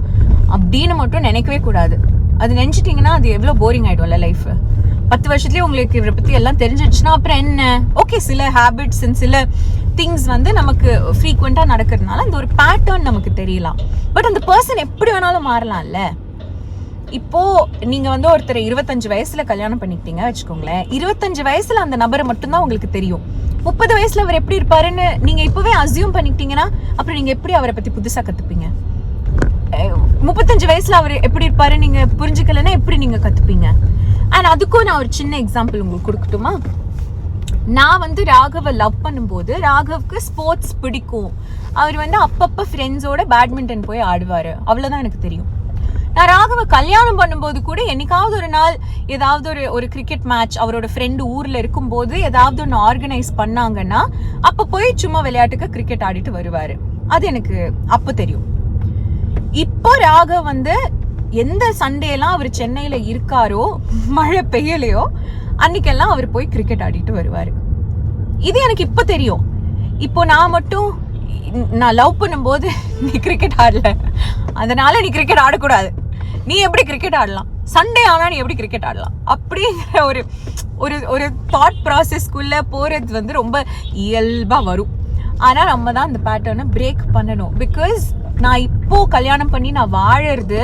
அப்படின்னு மட்டும் நினைக்கவே கூடாது. அது நினைச்சிட்டிங்கன்னா அது எவ்வளோ போரிங் ஆகிடும்ல லைஃப். 10 வருஷத்துலேயே உங்களுக்கு இவரை பற்றி எல்லாம் தெரிஞ்சிடுச்சுன்னா அப்புறம் என்ன? ஓகே, சில ஹேபிட்ஸ் அண்ட் சில திங்ஸ் வந்து நமக்கு ஃப்ரீக்வெண்ட்டாக நடக்கிறதுனால அந்த ஒரு பேட்டர்ன் நமக்கு தெரியலாம். பட் அந்த பர்சன் எப்படி வேணாலும் மாறலாம்ல. இப்போ நீங்க வந்து ஒருத்தர் 25 வயசுல கல்யாணம் பண்ணிக்கிட்டீங்க வச்சுக்கோங்களேன். 25 வயசுல அந்த நபரை மட்டும்தான் உங்களுக்கு தெரியும். 30 வயசுல அவர் எப்படி இருப்பாருன்னு நீங்க இப்பவே அசியூம் பண்ணிக்கிட்டீங்கன்னா அப்புறம் நீங்க எப்படி அவரை பத்தி புதுசா கத்துப்பீங்க? 35 வயசுல அவர் எப்படி இருப்பாரு நீங்க புரிஞ்சுக்கலன்னா எப்படி நீங்க கத்துப்பீங்க? அண்ட் அதுக்கும் நான் ஒரு சின்ன எக்ஸாம்பிள் உங்களுக்கு கொடுக்கட்டுமா? நான் வந்து ராகவை லவ் பண்ணும்போது ராகவுக்கு ஸ்போர்ட்ஸ் பிடிக்கும். அவர் வந்து அப்பப்போ ஃப்ரெண்ட்ஸோட பேட்மிண்டன் போய் ஆடுவார். அவ்வளோதான் எனக்கு தெரியும். நான் ராகவை கல்யாணம் பண்ணும்போது கூட என்னைக்காவது ஒரு நாள் ஏதாவது ஒரு கிரிக்கெட் மேட்ச் அவரோட ஃப்ரெண்டு ஊரில் இருக்கும்போது ஏதாவது ஒன்று ஆர்கனைஸ் பண்ணாங்கன்னா அப்போ போய் சும்மா விளையாட்டுக்கு கிரிக்கெட் ஆடிட்டு வருவார். அது எனக்கு அப்போ தெரியும். இப்போ ராகவ் வந்து எந்த சண்டேலாம் அவர் சென்னையில் இருக்காரோ, மழை பெய்யலையோ, அன்னைக்கெல்லாம் அவர் போய் கிரிக்கெட் ஆடிட்டு வருவார். இது எனக்கு இப்போ தெரியும். இப்போ நான் மட்டும் நான் லவ் பண்ணும்போது நீ கிரிக்கெட் ஆடல, அதனால நீ கிரிக்கெட் ஆடக்கூடாது, நீ எப்படி கிரிக்கெட் ஆடலாம், சண்டே ஆனால் நீ எப்படி கிரிக்கெட் ஆடலாம் அப்படிங்கிற ஒரு ஒரு ஒரு தாட் ப்ராசஸ்க்குள்ளே போகிறது வந்து ரொம்ப இயல்பாக வரும். ஆனால் நம்ம தான் அந்த பேட்டர்னை பிரேக் பண்ணணும். பிகாஸ் நான் இப்போ கல்யாணம் பண்ணி நான் வாழறது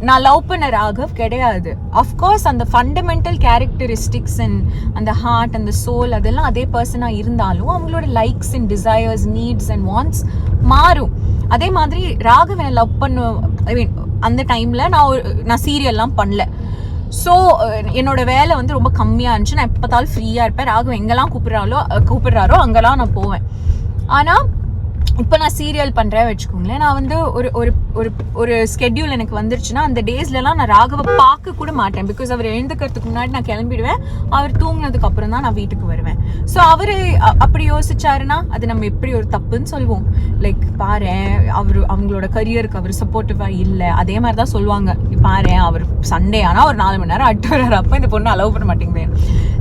நான் லவ் பண்ண ராகவ் கிடையாது. அஃப்கோர்ஸ் அந்த ஃபண்டமெண்டல் கேரக்டரிஸ்டிக்ஸ் அண்ட் அந்த ஹார்ட் அந்த சோல் அதெல்லாம் அதே பர்சனாக இருந்தாலும் அவங்களோட likes and desires needs and wants மாறும். அதே மாதிரி ராகவனை லவ் பண்ண அந்த டைமில் நான் சீரியல்லாம் பண்ணல. ஸோ என்னோட வேலை வந்து ரொம்ப கம்மியாக இருந்துச்சு. நான் எப்போத்தாலும் ஃப்ரீயாக இருப்பேன். ராகவ் எங்கெல்லாம் கூப்பிடுறாரோ அங்கெல்லாம் நான் போவேன். ஆனால் இப்போ நான் சீரியல் பண்ணுறேன் வச்சுக்கோங்களேன். நான் வந்து ஒரு ஒரு ஒரு ஒரு ஸ்கெட்யூல் எனக்கு வந்துருச்சுன்னா அந்த டேஸ்லலாம் நான் ராகவை பார்க்க கூட மாட்டேன். பிகாஸ் அவர் எழுந்துக்கிறதுக்கு முன்னாடி நான் கிளம்பிடுவேன். அவர் தூங்கினதுக்கு அப்புறம் தான் நான் வீட்டுக்கு வருவேன். ஸோ அவர் அப்படி யோசிச்சாருன்னா அது நம்ம எப்படி ஒரு தப்புன்னு சொல்லுவோம். லைக் பாரு அவங்களோட கரியருக்கு அவர் சப்போர்ட்டிவாக இல்லை. அதே மாதிரி தான் சொல்லுவாங்க, பாரு அவர் சண்டே ஆனால் ஒரு 4 மணி நேரம் அட்டு வர்றாரு, அப்போ இந்த பொண்ணு அலோவ் பண்ண மாட்டேங்குது.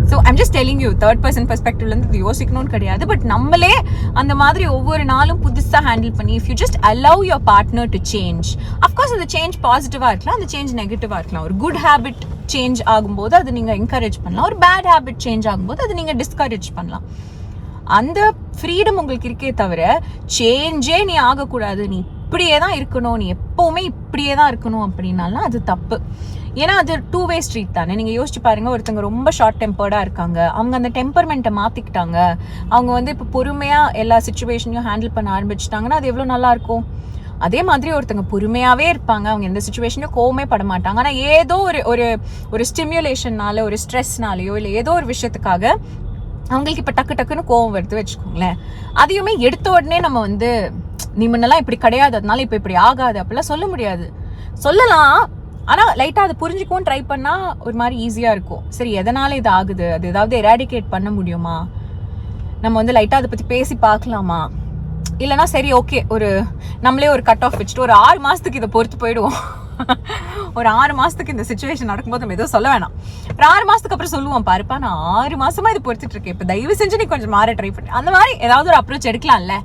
So I'm just telling you, third person பெர்ஸ்பெக்டிவ்லேருந்து இது யோசிக்கணும்னு கிடையாது. பட் நம்மளே அந்த மாதிரி ஒவ்வொரு நாளும் புதுசாக ஹேண்டில் பண்ணி if you just allow your partner to change. Of course அந்த சேஞ்ச் பாசிட்டிவாக இருக்கலாம், அந்த சேஞ்ச் நெகட்டிவாக இருக்கலாம். ஒரு குட் ஹேபிட் சேஞ்ச் ஆகும்போது அது நீங்கள் என்கரேஜ் பண்ணலாம். ஒரு பேட் ஹேபிட் சேஞ்ச் ஆகும்போது அது நீங்கள் டிஸ்கரேஜ் பண்ணலாம். அந்த ஃப்ரீடம் உங்களுக்கு இருக்கே தவிர சேஞ்சே நீ ஆகக்கூடாது, நீ இப்படியே தான் இருக்கணும், நீ எப்போவுமே இப்படியே தான் இருக்கணும் அப்படின்னாலாம் அது தப்பு. ஏன்னா அது 2-way ஸ்ட்ரீட் தானே. நீங்கள் யோசிச்சு பாருங்கள், ஒருத்தங்க ரொம்ப ஷார்ட் டெம்பர்டாக இருக்காங்க, அவங்க அந்த டெம்பர்மெண்ட்டை மாற்றிக்கிட்டாங்க, அவங்க வந்து இப்போ பொறுமையாக எல்லா சுச்சுவேஷனையும் ஹேண்டில் பண்ண ஆரம்பிச்சிட்டாங்கன்னா அது எவ்வளோ நல்லாயிருக்கும். அதே மாதிரி ஒருத்தங்க பொறுமையாகவே இருப்பாங்க, அவங்க எந்த சுச்சுவேஷனையும் கோவமே பட மாட்டாங்க. ஆனால் ஏதோ ஒரு ஒரு ஸ்டிமுலேஷன்னால ஒரு ஸ்ட்ரெஸ்னாலேயோ இல்லை ஏதோ ஒரு விஷயத்துக்காக அவங்களுக்கு இப்போ டக்குன்னு கோவம் வருது வச்சுக்கோங்களேன். அதையுமே எடுத்த உடனே நம்ம வந்து நீ முன்னெல்லாம் இப்படி கிடையாது அதனால இப்போ இப்படி ஆகாது அப்படிலாம் சொல்ல முடியாது. சொல்லலாம், ஆனால் லைட்டாக அதை புரிஞ்சுக்கவும் ட்ரை பண்ணால் ஒரு மாதிரி ஈஸியாக இருக்கும். சரி, எதனால் இது ஆகுது, அது ஏதாவது எராடிகேட் பண்ண முடியுமா, நம்ம வந்து லைட்டாக அதை பற்றி பேசி பார்க்கலாமா, இல்லைனா சரி ஓகே நம்மளே ஒரு கட் ஆஃப் வச்சுட்டு ஒரு 6 மாதத்துக்கு இதை பொறுத்து போயிடுவோம். ஒரு 6 மாதத்துக்கு இந்த சிச்சுவேஷன் நடக்கும்போது நம்ம எதுவும் சொல்ல வேணாம். ஒரு 6 மாதத்துக்கு அப்புறம் சொல்லுவோம், பாருப்பா நான் 6 மாதமாக இது பொறுத்துட்டு இருக்கேன், இப்போ தயவு செஞ்சு நீ கொஞ்சம் மாற ட்ரை பண்ணி அந்த மாதிரி ஏதாவது ஒரு அப்ரோச் எடுக்கலாம்ல.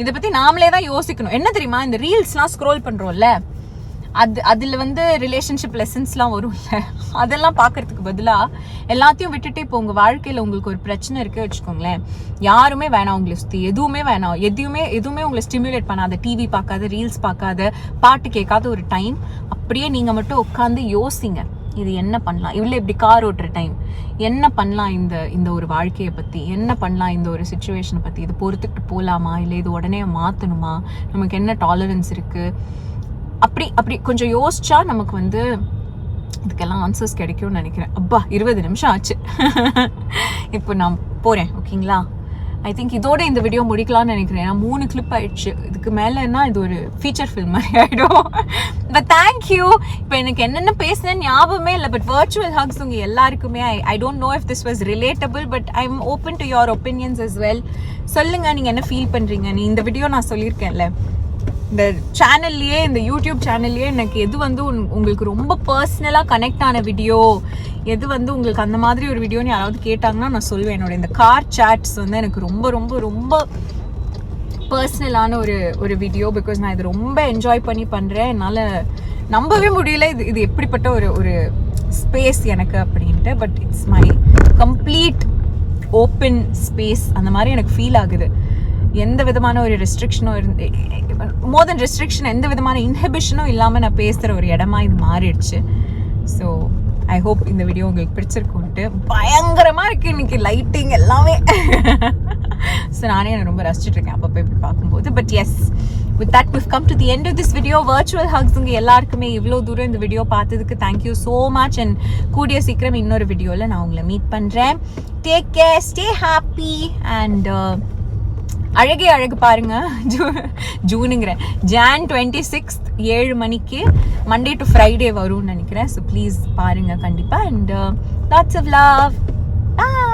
இதை பற்றி நாமளே தான் யோசிக்கணும். என்ன தெரியுமா, இந்த ரீல்ஸ்லாம் ஸ்க்ரோல் பண்ணுறோம்ல, அதில் வந்து ரிலேஷன்ஷிப் லெசன்ஸ்லாம் வரும்ல, அதெல்லாம் பார்க்கறதுக்கு பதிலாக எல்லாத்தையும் விட்டுட்டு இப்போ உங்கள் வாழ்க்கையில் உங்களுக்கு ஒரு பிரச்சனை இருக்குது வச்சுக்கோங்களேன், யாருமே வேணாம் உங்களை சுற்றி, எதுவுமே வேணாம், எதுவுமே உங்களை ஸ்டிமுலேட் பண்ணாத, டிவி பார்க்காத, ரீல்ஸ் பார்க்காத, பாட்டு கேட்காத ஒரு டைம் அப்படியே நீங்கள் மட்டும் உட்காந்து யோசிங்க, இது என்ன பண்ணலாம், இவ்வளோ இப்படி கார் ஓட்டுற டைம் என்ன பண்ணலாம், இந்த ஒரு வாழ்க்கையை பற்றி என்ன பண்ணலாம், இந்த ஒரு சுச்சுவேஷனை பற்றி, இது பொறுத்துக்கிட்டு போகலாமா இல்லை இது உடனே மாற்றணுமா, நமக்கு என்ன டாலரன்ஸ் இருக்குது, அப்படி கொஞ்சம் யோசிச்சா நமக்கு வந்து இதுக்கெல்லாம் ஆன்சர்ஸ் கிடைக்கும்னு நினைக்கிறேன். அப்பா 20 நிமிஷம் ஆச்சு. இப்போ நான் போகிறேன், ஓகேங்களா? ஐ திங்க் இதோட இந்த வீடியோ முடிக்கலாம்னு நினைக்கிறேன். ஏன்னா 3 கிளிப் ஆயிடுச்சு. இதுக்கு மேலேன்னா இது ஒரு ஃபீச்சர் ஃபில்ம் மாதிரி ஆகிடும். But thank you. இப்போ எனக்கு என்னென்ன பேசுனேன்னு ஞாபகமே இல்லை. பட் வர்ச்சுவல் ஹக்ஸ் உங்கள் எல்லாருக்குமே I don't know if this was relatable, but I am open to your opinions as well. சொல்லுங்கள் நீங்கள் என்ன ஃபீல் பண்ணுறீங்க. இந்த வீடியோ நான் சொல்லியிருக்கேன்ல, இந்த சேனல்லையே, இந்த யூடியூப் சேனல்லையே எனக்கு எது வந்து உங்களுக்கு ரொம்ப பர்சனலாக கனெக்ட் ஆன வீடியோ, எது வந்து உங்களுக்கு அந்த மாதிரி ஒரு வீடியோன்னு யாராவது கேட்டாங்கன்னா நான் சொல்வேன். என்னோட இந்த கார் சாட்ஸ் வந்து எனக்கு ரொம்ப ரொம்ப ரொம்ப பர்சனலான ஒரு வீடியோ. பிகாஸ் நான் இது ரொம்ப என்ஜாய் பண்ணி பண்ணுறேன். என்னால் நம்பவே முடியல இது எப்படிப்பட்ட ஒரு ஸ்பேஸ் எனக்கு அப்படின்ட்டு. But it's my complete open space. அந்த மாதிரி எனக்கு ஃபீல் ஆகுது. எந்த விதமான ஒரு ரெஸ்ட்ரிக்ஷனும் மோர் தென் ரெஸ்ட்ரிக்ஷன், எந்த விதமான இன்ஹிபிஷனும் இல்லாமல் நான் பேசுகிற ஒரு இடமா இது மாறிடுச்சு. ஸோ ஐ ஹோப் இந்த வீடியோ உங்களுக்கு பிடிச்சிருக்குன்ட்டு. பயங்கரமாக இருக்குது இன்னைக்கு லைட்டிங் எல்லாமே. ஸோ நானே எனக்கு ரொம்ப ரசிச்சுட்ருக்கேன் அப்பப்போ இப்படி பார்க்கும்போது. But yes, with that we've come to the end of this video. virtual hugs உங்க எல்லாருக்குமே இவ்வளோ தூரம் இந்த வீடியோ பார்த்ததுக்கு தேங்க்யூ ஸோ மச். அண்ட் கூடிய சீக்கிரம் இன்னொரு வீடியோவில் நான் உங்களை மீட் பண்ணுறேன். Take care, stay happy and அழகே அழகு பாருங்க. ஜூனுங்கிறேன், Jan 26 7 மணிக்கு மண்டே டு ஃப்ரைடே வரும்னு நினைக்கிறேன். ஸோ ப்ளீஸ் பாருங்க கண்டிப்பாக. And lots of love. Bye.